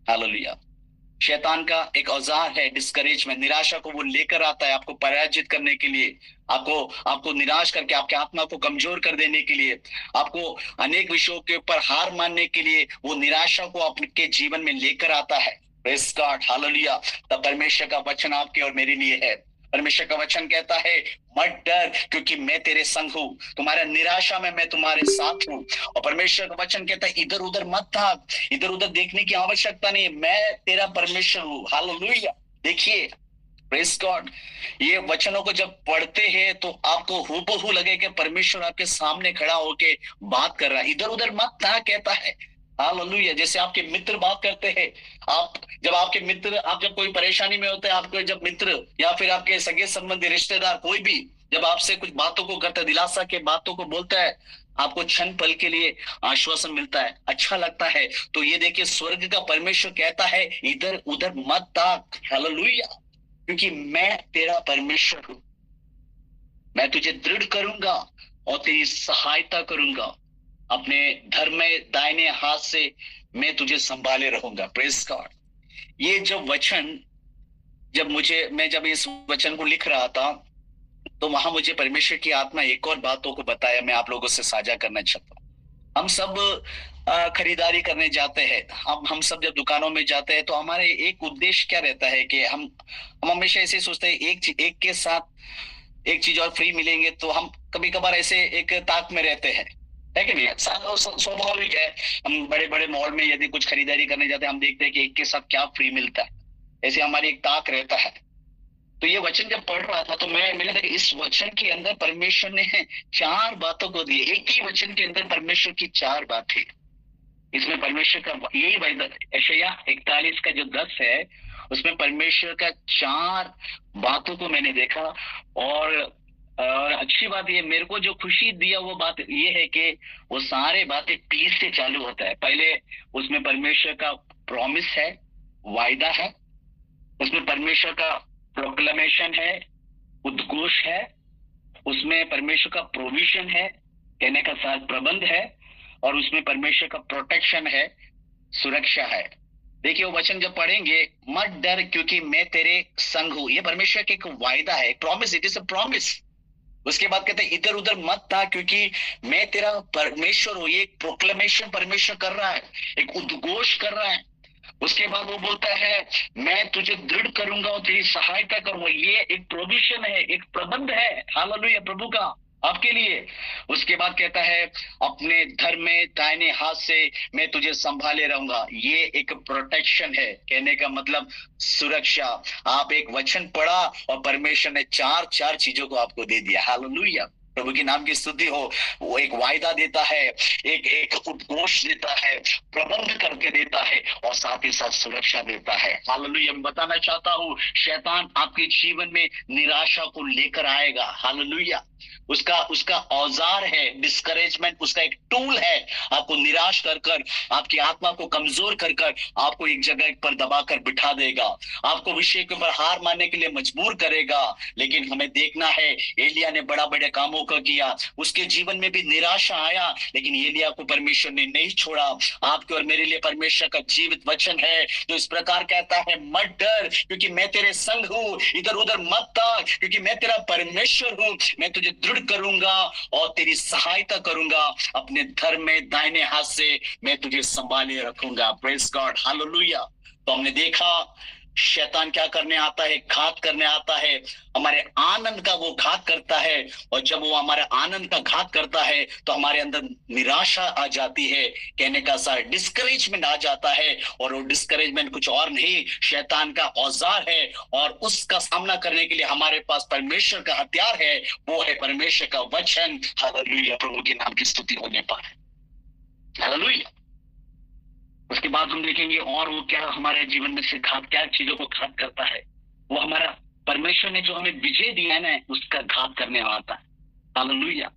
हालेलुया। शैतान का एक औजार है डिस्करेजमेंट, निराशा को वो लेकर आता है आपको पराजित करने के लिए, आपको निराश करके आपके आत्मा को कमजोर कर देने के लिए, आपको अनेक विषयों के ऊपर हार मानने के लिए वो निराशा को आपके जीवन में लेकर आता है। Praise God, hallelujah. तब परमेश्वर का वचन आपके और मेरे लिए है। परमेश्वर का वचन कहता है, मत डर क्योंकि मैं तेरे संग हूं। तुम्हारा निराशा में मैं तुम्हारे साथ हूं। और परमेश्वर का वचन कहता है, इधर उधर मत भाग, इधर उधर देखने की आवश्यकता नहीं, मैं तेरा परमेश्वर हूं। हालेलुया। देखिए, प्रेज गॉड, ये वचनों को जब पढ़ते हैं तो आपको हूबहू लगे कि परमेश्वर आपके सामने खड़ा होके बात कर रहा है। इधर उधर मत ना कहता है। हालेलुया। जैसे आपके मित्र बात करते हैं, आप जब कोई परेशानी में होते हैं, आपके जब मित्र या फिर आपके सगे संबंधी रिश्तेदार कोई भी जब आपसे कुछ बातों को करता है, दिलासा के बातों को बोलता है, आपको क्षण पल के लिए आश्वासन मिलता है, अच्छा लगता है। तो ये देखिए, स्वर्ग का परमेश्वर कहता है इधर उधर मत ताक। हालेलुया। क्योंकि मैं तेरा परमेश्वर हूं, मैं तुझे दृढ़ करूंगा और तेरी सहायता करूंगा, अपने धर्म में दाहिने हाथ से मैं तुझे संभाले रहूंगा। Praise God. ये जब वचन मैं जब इस वचन को लिख रहा था तो वहां मुझे परमेश्वर की आत्मा एक और बातों को बताया, मैं आप लोगों से साझा करना चाहता हूँ। हम सब खरीदारी करने जाते हैं, हम सब जब दुकानों में जाते हैं तो हमारे एक उद्देश्य क्या रहता है कि हम हमेशा ऐसे सोचते हैं एक के साथ एक चीज और फ्री मिलेंगे, तो हम कभी कभार ऐसे एक ताक में रहते हैं, है कि नहीं? स्वाभाविक है। हम बड़े बड़े मॉल में यदि कुछ खरीदारी करने जाते हैं, हम देखते हैं कि एक के साथ क्या फ्री मिलता है, ऐसे हमारी एक ताक रहता है। तो ये वचन जब पढ़ रहा था तो मैंने देखा इस वचन के अंदर परमेश्वर ने 4 बातों को दी। एक ही वचन के अंदर परमेश्वर की 4 बातें। इसमें परमेश्वर का यही यशायाह 41 का जो 10 है, उसमें परमेश्वर का 4 बातों को मैंने देखा। और अच्छी बात ये, मेरे को जो खुशी दिया वो बात ये है कि वो सारे बातें P से चालू होता है। पहले उसमें परमेश्वर का प्रॉमिस है, वायदा है। उसमें परमेश्वर का प्रोक्लेमेशन है, उद्घोष है। उसमें परमेश्वर का प्रोविजन है, कहने का साथ प्रबंध है। और उसमें परमेश्वर का प्रोटेक्शन है, सुरक्षा है। देखिए, वो वचन जब पढ़ेंगे, मत डर क्योंकि मैं तेरे संग हूं, ये परमेश्वर का एक वायदा है, promise, it is a promise. उसके बाद कहते हैं इधर उधर मत था क्योंकि मैं तेरा परमेश्वर हूं, ये एक प्रोक्लेमेशन परमेश्वर कर रहा है, एक उद्घोष कर रहा है। उसके बाद वो बोलता है मैं तुझे दृढ़ करूंगा और तेरी सहायता करूंगा, ये एक प्रोविजन है, एक प्रबंध है। हालेलुया, प्रभु का आपके लिए। उसके बाद कहता है अपने धर्म में दाहिने हाथ से मैं तुझे संभाले रहूंगा, ये एक प्रोटेक्शन है, कहने का मतलब सुरक्षा। आप एक वचन पढ़ा और परमेश्वर ने 4 चीजों को आपको दे दिया। हालेलुया, प्रभु के नाम की स्तुति हो। वो एक वायदा देता है, एक उद्घोष देता है, प्रबंध करके देता है और साथ ही साथ सुरक्षा देता है। हालेलुया। मैं बताना चाहता हूँ, शैतान आपके जीवन में निराशा को लेकर आएगा। हालेलुया। उसका औजार है डिस्करेजमेंट, उसका एक टूल है आपको निराश कर आपकी आत्मा को कमजोर कर आपको एक जगह पर दबाकर बिठा देगा, आपको विषय के ऊपर हार मानने के लिए मजबूर करेगा। लेकिन हमें देखना है, एलिया ने बड़ा बड़े कामों का किया, उसके जीवन में भी निराशा आया, लेकिन एलिया को परमेश्वर ने नहीं छोड़ा। आपके और मेरे लिए परमेश्वर का जीवित वचन है जो इस प्रकार कहता है मत डर क्योंकि मैं तेरे संग हूं, इधर उधर मत ताक क्योंकि मैं तेरा परमेश्वर हूं, मैं तुझे दृढ़ करूंगा और तेरी सहायता करूंगा, अपने धर्म में दाहिने हाथ से मैं तुझे संभाले रखूंगा। Praise God, hallelujah. तो हमने देखा शैतान क्या करने आता है, घात करने आता है, हमारे आनंद का वो घात करता है। और जब वो हमारे आनंद का घात करता है तो हमारे अंदर निराशा आ जाती है, कहने का सा डिस्करेजमेंट आ जाता है। और वो डिस्करेजमेंट कुछ और नहीं, शैतान का औजार है। और उसका सामना करने के लिए हमारे पास परमेश्वर का हथियार है, वो है परमेश्वर का वचन। हालेलुया, प्रभु के नाम की स्तुति होने पर। हालेलुया। उसके बाद हम देखेंगे और वो क्या हमारे जीवन में से क्या चीजों को घात करता है। वो हमारा परमेश्वर ने जो हमें विजय दिया है ना, उसका घात करने आता है। हालेलुया।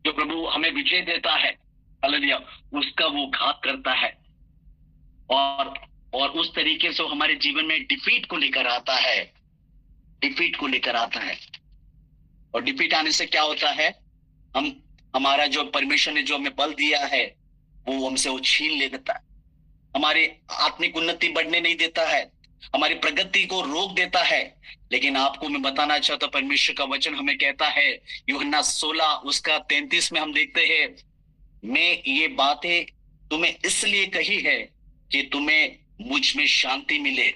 जो प्रभु हमें विजय देता है, हालेलुया, उसका वो घात करता है। और उस तरीके से हमारे जीवन में डिफीट को लेकर आता है, डिफीट को लेकर आता है। और डिफीट आने से क्या होता है, हमारा जो परमेश्वर ने जो हमें बल दिया है वो हमसे वो छीन ले देता है, हमारी आत्मिक उन्नति बढ़ने नहीं देता है, हमारी प्रगति को रोक देता है। लेकिन आपको मैं बताना चाहता हूं, परमेश्वर का वचन हमें कहता है, यूहन्ना 16 उसका 33 में हम देखते हैं, मैं ये बातें तुम्हें इसलिए कही है कि तुम्हें मुझ में शांति मिले।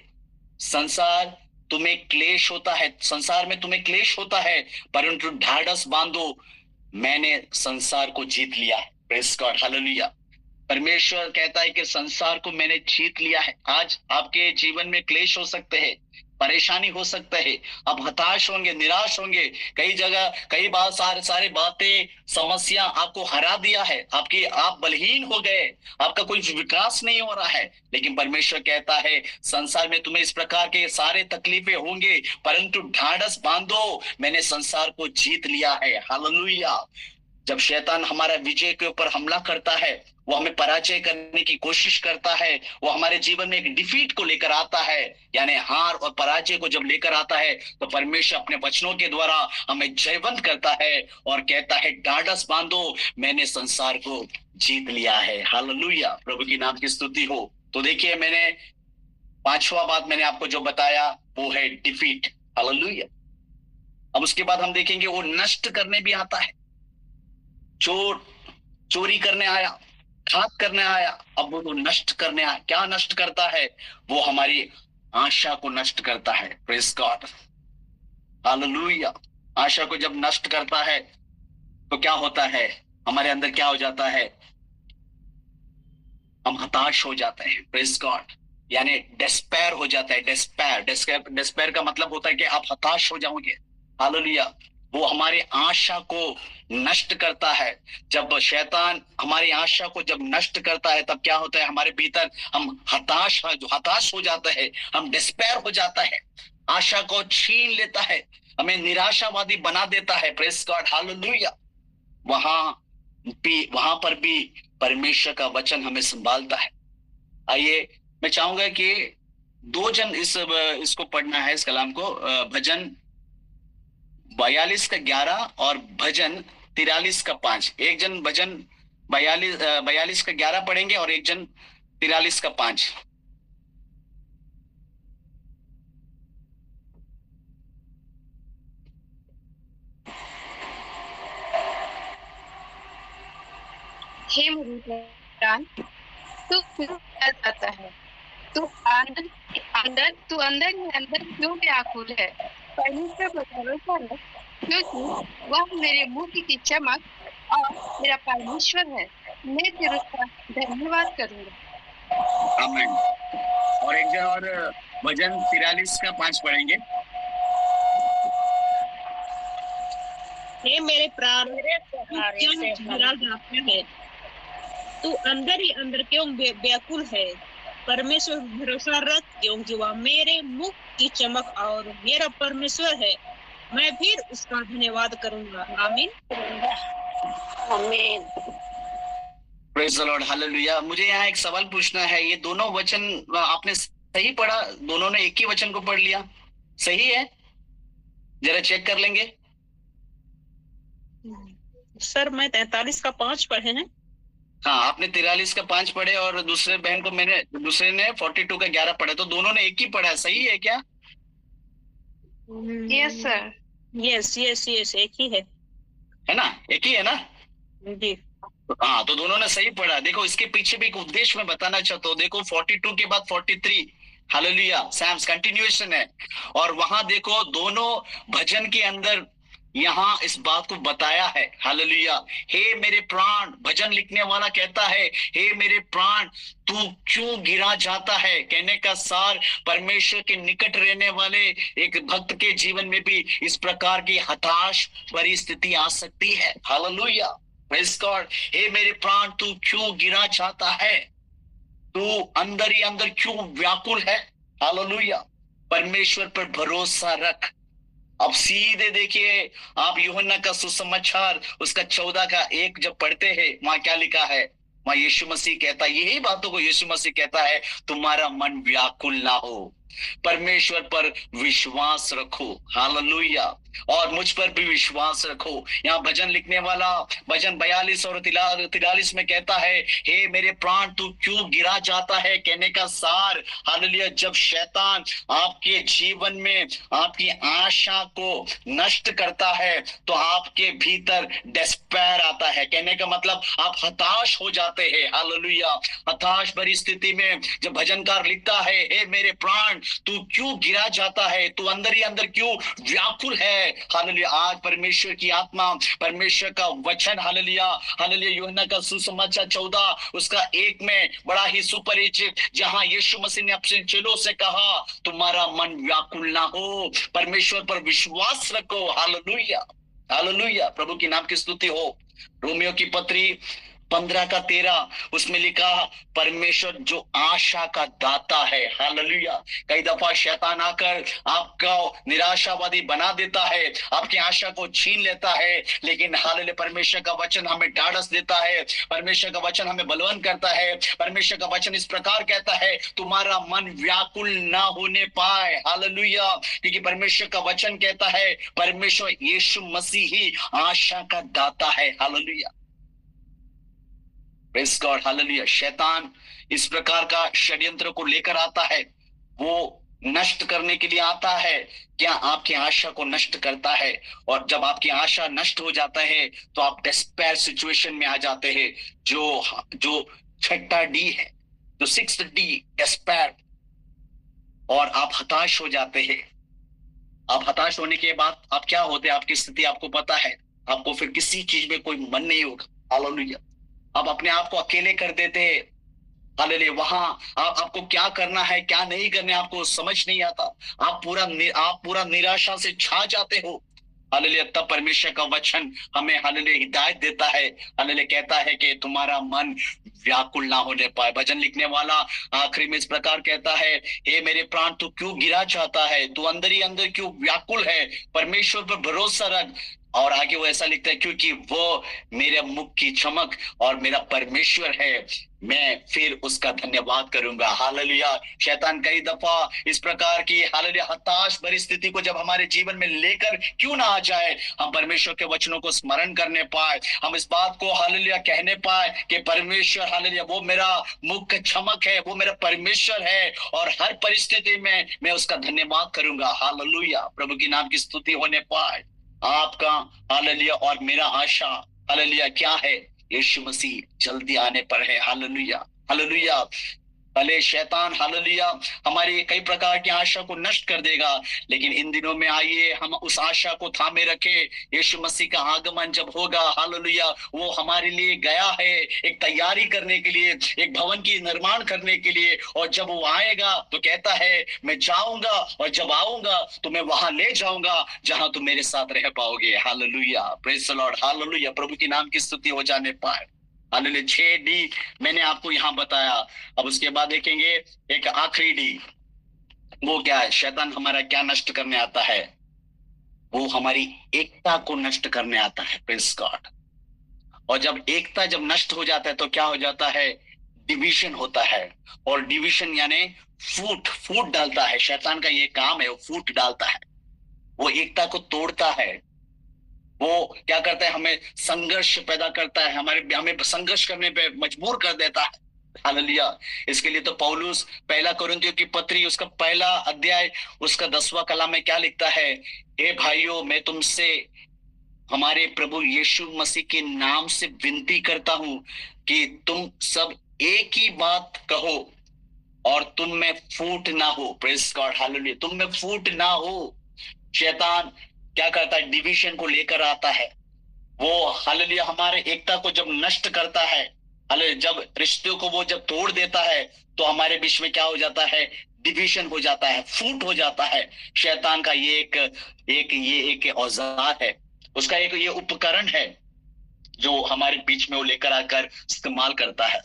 संसार तुम्हें क्लेश होता है, संसार में तुम्हें क्लेश होता है, परंतु ढाढ़स बांधो, मैंने संसार को जीत लिया है। Praise God, hallelujah. परमेश्वर कहता है कि संसार को मैंने जीत लिया है। आज आपके जीवन में क्लेश हो सकते हैं, परेशानी हो सकता है, आप हताश होंगे, निराश होंगे, कई जगह कई बार सारे बातें समस्या आपको हरा दिया है, आप बलहीन हो गए, आपका कोई विकास नहीं हो रहा है। लेकिन परमेश्वर कहता है संसार में तुम्हें इस प्रकार के सारे तकलीफें होंगे, परंतु ढाढ़स बांधो, मैंने संसार को जीत लिया है। हालेलुया। जब शैतान हमारा विजय के ऊपर हमला करता है, वो हमें पराजय करने की कोशिश करता है, वो हमारे जीवन में एक डिफीट को लेकर आता है, यानी हार और पराजय को जब लेकर आता है, तो परमेश्वर अपने वचनों के द्वारा हमें जयवंत करता है और कहता है ढाढ़स बांधो, मैंने संसार को जीत लिया है। हालेलुया, प्रभु की नाम की स्तुति हो। तो देखिए, मैंने पांचवा बात मैंने आपको जो बताया वो है डिफीट। हालेलुया। अब उसके बाद हम देखेंगे वो नष्ट करने भी आता है। चोरी करने आया, घात करने आया, अब वो नष्ट करने आया। क्या नष्ट करता है? वो हमारी आशा को नष्ट करता है। Praise God, hallelujah. आशा को जब नष्ट करता है तो क्या होता है? हमारे अंदर क्या हो जाता है? हम हताश हो जाते हैं। प्रेज गॉड, यानी डिस्पेयर हो जाता है। डिस्पेयर का मतलब होता है कि आप हताश हो जाओगे। हालेलुया। वो हमारी आशा को नष्ट करता है। जब शैतान हमारी आशा को जब नष्ट करता है, तब क्या होता है? हमारे भीतर हम हताश हो जाता है, हम डिस्पेयर हो जाता है, आशा को छीन लेता है, हमें निराशावादी बना देता है। Praise God, hallelujah. वहां पर भी परमेश्वर का वचन हमें संभालता है। आइए, मैं चाहूंगा कि दो जन इसको पढ़ना है, इस कलाम को, भजन 42 का 11 और भजन 43 का 5। एक जन भजन 42 का 11 पढ़ेंगे और एक जन 43 का 5। हे मेरे प्राण, तू क्यों आता है? तू अंदर ही अंदर क्यों व्याकुल है? परमेश्वर पर भरोसा रख, क्योंकि वह मेरे मुंह की चमक और मेरा परमेश्वर है। मैं फिर उसका धन्यवाद करूंगा। आमीन। और एक जन और भजन 43 का 5 पढ़ेंगे। हे मेरे प्राण, क्यों घबरा जाता है? तू अंदर ही अंदर क्यों व्याकुल है? परमेश्वर भरोसा रख, क्योंकि वह मेरे मुख की चमक और मेरा परमेश्वर है। मैं फिर उसका धन्यवाद करूंगा। आमीन। आमीन। Praise the Lord, hallelujah. मुझे यहाँ एक सवाल पूछना है, ये दोनों वचन आपने सही पढ़ा? दोनों ने एक ही वचन को पढ़ लिया, सही है? जरा चेक कर लेंगे। सर, मैं 43 का 5 पढ़े हैं। हाँ, आपने 43 का 5 पढ़े और दूसरे ने 42 का 11 पढ़े, तो दोनों ने एक ही पढ़ा, सही है क्या? Yes sir. यस, एक ही है ना? एक ही है ना जी। हाँ, तो दोनों ने सही पढ़ा। देखो, इसके पीछे भी एक उद्देश्य मैं बताना चाहता हूँ। देखो, 42 के बाद 43, हालेलुया, सैम्स कंटिन्यूएशन है। और वहां देखो, दोनों भजन के अंदर यहाँ इस बात को बताया है। हालेलुया। हे मेरे प्राण, भजन लिखने वाला कहता है, हे मेरे प्राण, तू क्यों गिरा जाता है? कहने का सार, परमेश्वर के निकट रहने वाले एक भक्त के जीवन में भी इस प्रकार की हताश परिस्थिति आ सकती है। Hallelujah, praise God. हे मेरे प्राण, तू क्यों गिरा जाता है? तू अंदर ही अंदर क्यों व्याकुल है? हालेलुया। परमेश्वर पर भरोसा रख। अब सीधे देखिए, आप यूहन्ना का सुसमाचार उसका 14 का 1 जब पढ़ते हैं, वहां क्या लिखा है? वहां यीशु मसीह कहता है, यही बातों को यीशु मसीह कहता है, तुम्हारा मन व्याकुल ना हो, परमेश्वर पर विश्वास रखो। हालेलुया। और मुझ पर भी विश्वास रखो। यहाँ भजन लिखने वाला भजन 42 और 43 में कहता है, हे मेरे प्राण, तू क्यों गिरा जाता है? कहने का सार, हालेलुया, जब शैतान आपके जीवन में आपकी आशा को नष्ट करता है, तो आपके भीतर डिस्पेयर आता है। कहने का मतलब आप हताश हो जाते हैं। हालेलुया। हताश भरी स्थिति में जब भजनकार लिखता है, हे मेरे प्राण, तू क्यों गिरा जाता है? तू अंदर ही अंदर क्यों व्याकुल है? है। हालेलुया, आज परमेश्वर की आत्मा, परमेश्वर का वचन, हालेलुया, हालेलुया, यूहन्ना का सुसमाचार 14 उसका 1 में बड़ा ही सुपरिचित, जहां यीशु मसीह ने अपने चेलों से कहा तुम्हारा मन व्याकुल ना हो, परमेश्वर पर विश्वास रखो। हालेलुया, हालेलुया, प्रभु की नाम की स्तुति हो। रोमियो की पत्री 15 का 13 उसमें लिखा परमेश्वर जो आशा का दाता है। हालेलुया, कई दफा शैतान आकर आपको निराशावादी बना देता है, आपकी आशा को छीन लेता है, लेकिन हालेलुया, परमेश्वर का वचन हमें ढाढ़स देता है, परमेश्वर का वचन हमें बलवंत करता है। परमेश्वर का वचन इस प्रकार कहता है तुम्हारा मन व्याकुल ना होने पाए। हालेलुया, क्योंकि परमेश्वर का वचन कहता है परमेश्वर यीशु मसीह ही आशा का दाता है। Hallelujah, praise God, hallelujah. शैतान इस प्रकार का षड्यंत्र को लेकर आता है, वो नष्ट करने के लिए आता है। क्या आपकी आशा को नष्ट करता है, और जब आपकी आशा नष्ट हो जाता है तो आप डिस्पेयर सिचुएशन में आ जाते हैं, जो 6 डी है, जो 6th डी, डिस्पेयर, और आप हताश हो जाते हैं। आप हताश होने के बाद आप क्या होते हैं, आपकी स्थिति आपको पता है, आपको फिर किसी चीज में कोई मन नहीं होगा। हालेलुया, आप अपने आप को अकेले कर देते हैं। हालेलुया, वहां आपको क्या करना है क्या नहीं करना है आपको समझ नहीं आता, आप पूरा निराशा से छा जाते हो। हालेलुया, तब परमेश्वर का वचन हमें हालेलुया हिदायत देता है। हालेलुया, कहता है कि तुम्हारा मन व्याकुल ना होने पाए। भजन लिखने वाला आखिरी में इस प्रकार कहता है, हे मेरे प्राण तू क्यों गिरा चाहता है, तू अंदर ही अंदर क्यों व्याकुल है, परमेश्वर पर भरोसा रख। और आगे वो ऐसा लिखता है, क्योंकि वो मेरे मुख की चमक और मेरा परमेश्वर है, मैं फिर उसका धन्यवाद करूंगा। हालेलुया, शैतान कई दफा इस प्रकार की हालेलुया हताश परिस्थिति को जब हमारे जीवन में लेकर क्यों ना आ जाए, हम परमेश्वर के वचनों को स्मरण करने पाए, हम इस बात को हालेलुया कहने पाए कि परमेश्वर हालेलुया वो मेरा मुख का चमक है, वो मेरा परमेश्वर है, और हर परिस्थिति में मैं उसका धन्यवाद करूंगा। हालेलुया, प्रभु की नाम की स्तुति होने पाए। आपका हालेलुया और मेरा आशा हालेलुया क्या है, यीशु मसीह जल्दी आने पर है। Hallelujah, hallelujah. भले शैतान हालेलुया हमारी कई प्रकार की आशा को नष्ट कर देगा, लेकिन इन दिनों में आइए हम उस आशा को थामे रखें। यीशु मसीह का आगमन जब होगा, हालेलुया, वो हमारे लिए गया है एक तैयारी करने के लिए, एक भवन की निर्माण करने के लिए, और जब वो आएगा तो कहता है मैं जाऊंगा और जब आऊंगा तो मैं वहां ले जाऊंगा जहां तुम मेरे साथ रह पाओगे। Hallelujah, praise the Lord, hallelujah, प्रभु की नाम की स्तुति हो जाने पाए। हालेलुया, 6 डी मैंने आपको यहाँ बताया। अब उसके बाद देखेंगे एक आखिरी डी, वो क्या है, शैतान हमारा क्या नष्ट करने आता है, वो हमारी एकता को नष्ट करने आता है। प्रेज़ गॉड, और जब एकता जब नष्ट हो जाता है तो क्या हो जाता है, डिवीजन होता है, और डिवीजन यानी फूट डालता है। शैतान का ये काम है, वो फूट डालता है, वो एकता को तोड़ता है, वो क्या करता है, हमें संघर्ष पैदा करता है, हमें संघर्ष करने पे मजबूर कर देता है। हालेलुया, इसके लिए तो पौलुस 1 कोरिन्थियों की पत्री उसका 1 अध्याय उसका 10वां कलम में क्या लिखता है, हे भाइयों मैं तुमसे हमारे प्रभु यीशु मसीह के नाम से विनती करता हूं कि तुम सब एक ही बात कहो और तुम में फूट ना हो। प्रेज़ गॉड, हालेलुया, तुम में फूट ना हो। शैतान क्या करता है, डिवीजन को लेकर आता है, वो हालेलुया हमारे एकता को जब नष्ट करता है, हालेलुया जब रिश्तों को वो जब तोड़ देता है तो हमारे बीच में क्या हो जाता है, डिवीजन हो जाता है, फूट हो जाता है। शैतान का ये एक औजार है, उसका एक ये उपकरण है जो हमारे बीच में वो लेकर आकर इस्तेमाल करता है।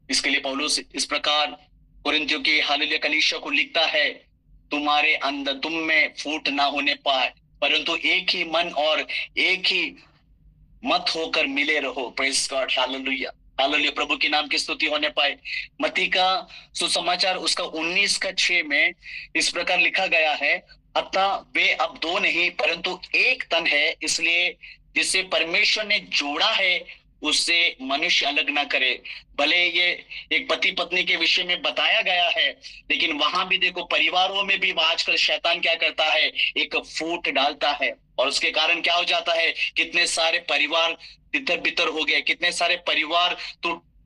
इसके लिए पौलुस इस प्रकार कोरिन्थियों की हालेलुया कलीसिया को लिखता है, तुम्हारे अंदर तुम में फूट ना होने पाए, परंतु एक ही मन और एक ही मत होकर मिले रहो। प्रेज़ गॉड, हालेलुया, हालेलुया, प्रभु की नाम की स्तुति होने पाए। मत्ती का सुसमाचार उसका 19:6 में इस प्रकार लिखा गया है, अतः वे अब 2 नहीं परंतु एक तन है, इसलिए जिसे परमेश्वर ने जोड़ा है उससे मनुष्य अलग ना करे। भले ये एक पति पत्नी के विषय में बताया गया है, लेकिन वहां भी देखो परिवारों में भी आजकल शैतान क्या करता है, एक फूट डालता है, और उसके कारण क्या हो जाता है, कितने सारे परिवार तितर बितर हो गए, कितने सारे परिवार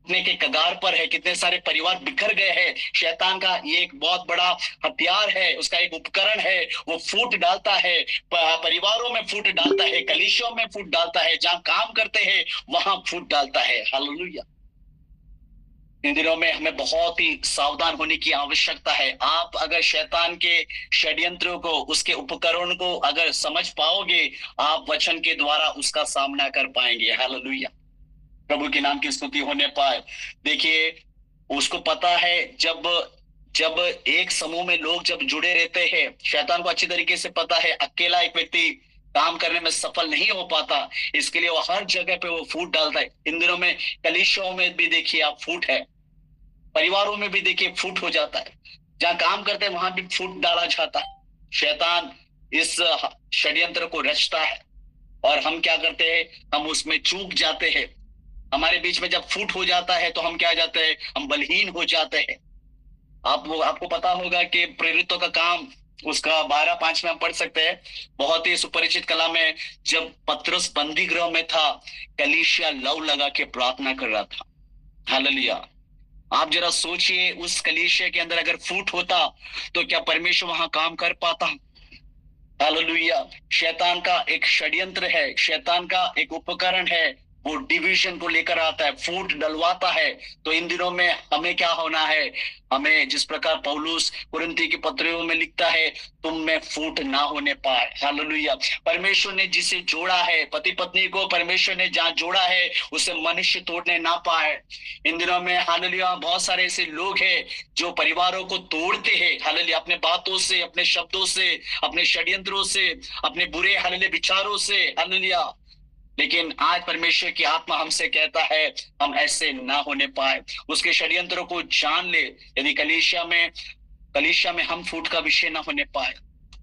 के कगार पर है, कितने सारे परिवार बिखर गए हैं। शैतान का ये एक बहुत बड़ा हथियार है, उसका एक उपकरण है, वो फूट डालता है, परिवारों में फूट डालता है, कलीसियों में फूट डालता है, जहां काम करते हैं वहां फूट डालता है। हालेलुया। इन दिनों में हमें बहुत ही सावधान होने की आवश्यकता है। आप अगर शैतान के षड्यंत्रों को, उसके उपकरण को अगर समझ पाओगे, आप वचन के द्वारा उसका सामना कर पाएंगे। हालेलुया, प्रभु के नाम की स्तुति होने पाए। देखिए, उसको पता है जब एक समूह में लोग जब जुड़े रहते हैं, शैतान को अच्छी तरीके से पता है अकेला एक व्यक्ति काम करने में सफल नहीं हो पाता, इसके लिए वो हर जगह पे वो फूट डालता है। इन दिनों में कलीसियाओं में भी देखिए आप फूट है, परिवारों में भी देखिए फूट हो जाता है, जहां काम करते हैं वहां भी फूट डाला जाता है। शैतान इस षड्यंत्र को रचता है और हम क्या करते हैं, हम उसमें चूक जाते हैं। हमारे बीच में जब फूट हो जाता है तो हम क्या जाते हैं, हम बलहीन हो जाते हैं। आपको पता होगा कि प्रेरितों का काम, उसका 12:5 में हम पढ़ सकते हैं, बहुत ही सुपरिचित कला में, जब पतरस बंदी गृह में था, कलीसिया लव लगा के प्रार्थना कर रहा था। हालेलुया। आप जरा सोचिए, उस कलीसिया के अंदर अगर फूट होता तो क्या परमेश्वर वहां काम कर पाता? हालेलुया। शैतान का एक षड्यंत्र है, शैतान का एक उपकरण है, वो डिवीजन को लेकर आता है, फूट डलवाता है। तो इन दिनों में हमें क्या होना है, हमें जिस प्रकार पौलुस कुरिन्थी की पत्रियों में लिखता है, तुम में फूट ना होने पाए। हालेलुया। परमेश्वर ने जिसे जोड़ा है, पति पत्नी को परमेश्वर ने जहां जोड़ा है, उसे मनुष्य तोड़ने ना पाए। इन दिनों में हालेलुया बहुत सारे ऐसे लोग हैं जो परिवारों को तोड़ते हैं। हालेलुया, अपने बातों से, अपने शब्दों से, अपने षड्यंत्रों से, अपने बुरे हालेलुया विचारों से। हालेलुया। लेकिन आज परमेश्वर की आत्मा हमसे कहता है, हम ऐसे ना होने पाए, उसके षड्यंत्रों को जान ले। यदि कलीसिया में हम फूट का विषय ना होने पाए,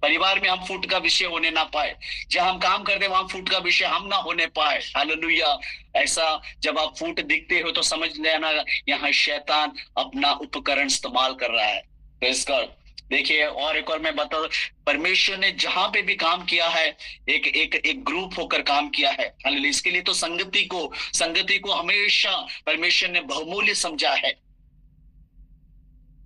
परिवार में हम फूट का विषय होने ना पाए, जहां हम काम करते हैं वहां फूट का विषय हम ना होने पाए। हालेलुया। ऐसा जब आप फूट दिखते हो तो समझ लेना, यहाँ शैतान अपना उपकरण इस्तेमाल कर रहा है। Praise God. देखिए, और एक और मैं बता, परमेश्वर ने जहां पे भी काम किया है, एक ग्रुप होकर काम किया है। हालेलुया। इसके लिए तो संगति को हमेशा परमेश्वर ने बहुमूल्य समझा है।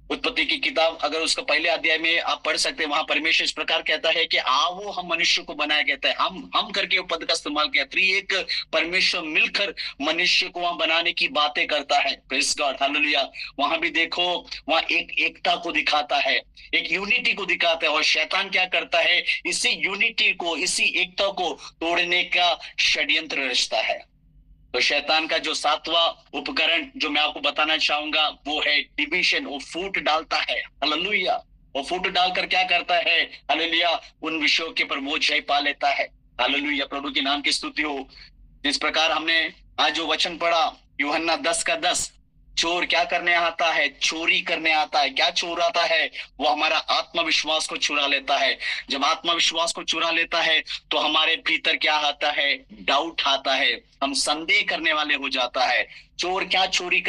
उत्पत्ति की किताब अगर उसका पहले अध्याय में आप पढ़ सकते हैं, वहां परमेश्वर इस प्रकार कहता है कि आओ हम मनुष्य को बनाया, कहता है हम करके वो पद का इस्तेमाल किया। त्रिएक परमेश्वर मिलकर मनुष्य को वहां बनाने की बातें करता है। Praise God. हालेलुया। वहां भी देखो, वहां एक एकता को दिखाता है, एक यूनिटी को दिखाता है। और शैतान क्या करता है, इसी यूनिटी को, इसी एकता को तोड़ने का षड्यंत्र रचता है। तो शैतान का जो 7वां उपकरण जो मैं आपको बताना चाहूंगा वो है डिवीजन। वो फूट डालता है। हालेलुया। वो फूट डालकर क्या करता है, हालेलुया, उन विषयों के पर वो जय पा लेता है। हालेलुया, प्रभु के नाम की स्तुति हो। जिस प्रकार हमने आज जो वचन पढ़ा, यूहन्ना 10:10, चोर क्या करने आता है, चोरी करने आता है। क्या चोर आता है, वो हमारा आत्मविश्वास को चुरा लेता है। जब आत्मविश्वास को चुरा लेता है तो हमारे भीतर क्या आता है, डाउट आता है, हम संदेह करने वाले हो जाता है। चोर क्या चोरी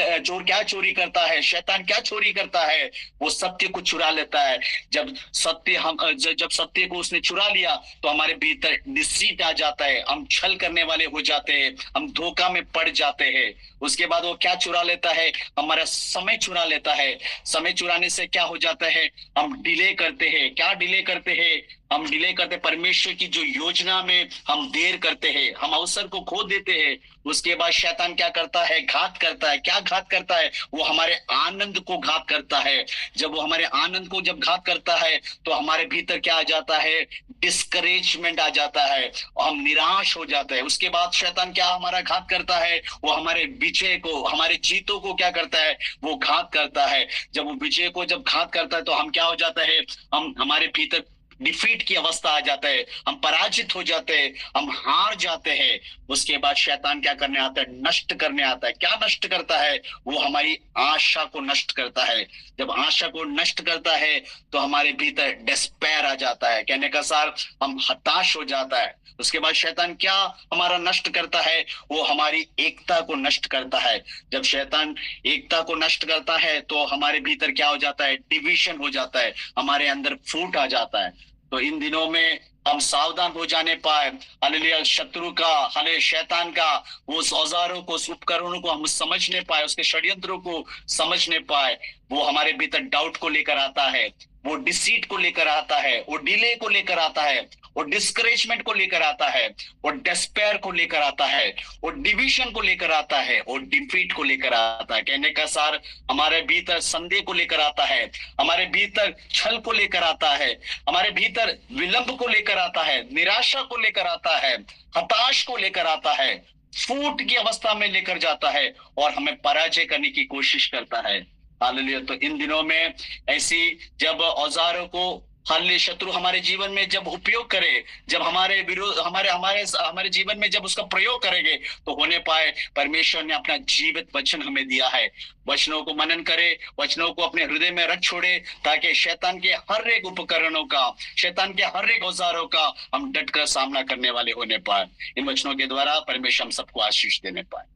करता है, शैतान क्या चोरी करता है, वो सत्य को चुरा लेता है। जब सत्य को उसने चुरा लिया तो हमारे भीतर डिसीट आ जाता है, हम छल करने वाले हो जाते हैं, हम धोखा में पड़ जाते हैं। उसके बाद वो क्या चुरा लेता है, हमारा समय चुरा लेता है। समय चुराने से क्या हो जाता है, हम डिले करते हैं। क्या डिले करते हैं, हम डिले करते, परमेश्वर की जो योजना में हम देर करते हैं, हम अवसर को खो देते हैं। उसके बाद शैतान क्या करता है, घात करता है। क्या घात करता है, वो हमारे आनंद को घात करता है। जब वो हमारे आनंद को जब घात करता है तो हमारे भीतर क्या आ जाता है, डिस्करेजमेंट आ जाता है और हम निराश हो जाते हैं। उसके बाद शैतान क्या हमारा घात करता है, वो हमारे विजय को, हमारे जीतों को क्या करता है, वो घात करता है। जब वो विजय को जब घात करता है तो हम क्या हो जाता है, हमारे भीतर डिफीट की अवस्था आ जाता है, हम पराजित हो जाते हैं, हम हार जाते हैं। उसके बाद शैतान क्या करने आता है, नष्ट करने आता है। क्या नष्ट करता है, वो हमारी आशा को नष्ट करता है। जब आशा को नष्ट करता है तो हमारे भीतर डिस्पेयर आ जाता है, कहने का सार हम हताश हो जाता है। उसके बाद शैतान क्या हमारा नष्ट करता है, वो हमारी एकता को नष्ट करता है। जब शैतान एकता को नष्ट करता है तो हमारे भीतर क्या हो जाता है, डिवीजन हो जाता है, हमारे अंदर फूट आ जाता है। तो इन दिनों में हम सावधान हो जाने पाए, हालेलुया, शत्रु का, हालेलुया, शैतान का उस औजारों को, उस उपकरणों को हम समझने पाए, उसके षड्यंत्रों को समझने पाए। वो हमारे भीतर डाउट को लेकर आता है, वो डिसीट को लेकर आता है, वो डिले को लेकर आता है, वो डिस्करेजमेंट को लेकर आता है, वो डेस्पेयर को लेकर आता है, वो डिवीजन को लेकर आता है, वो डिफीट को लेकर आता है। कहने का सार, हमारे भीतर संदेह को लेकर आता है, हमारे भीतर छल को लेकर आता है, हमारे भीतर विलंब को लेकर आता है, निराशा को लेकर आता है, हताश को लेकर आता है, फूट की अवस्था में लेकर जाता है और हमें पराजय करने की कोशिश करता है। हालेलुया। तो इन दिनों में ऐसी जब औजारों को हालेलुया शत्रु हमारे जीवन में जब उपयोग करे, जब हमारे विरोध, हमारे जीवन में जब उसका प्रयोग करेंगे, तो होने पाए परमेश्वर ने अपना जीवित वचन हमें दिया है। वचनों को मनन करे, वचनों को अपने हृदय में रख छोड़े, ताकि शैतान के हर एक उपकरणों का, शैतान के हर एक औजारों का हम डटकर सामना करने वाले होने पाए। इन वचनों के द्वारा परमेश्वर हम सबको आशीष देने पाए।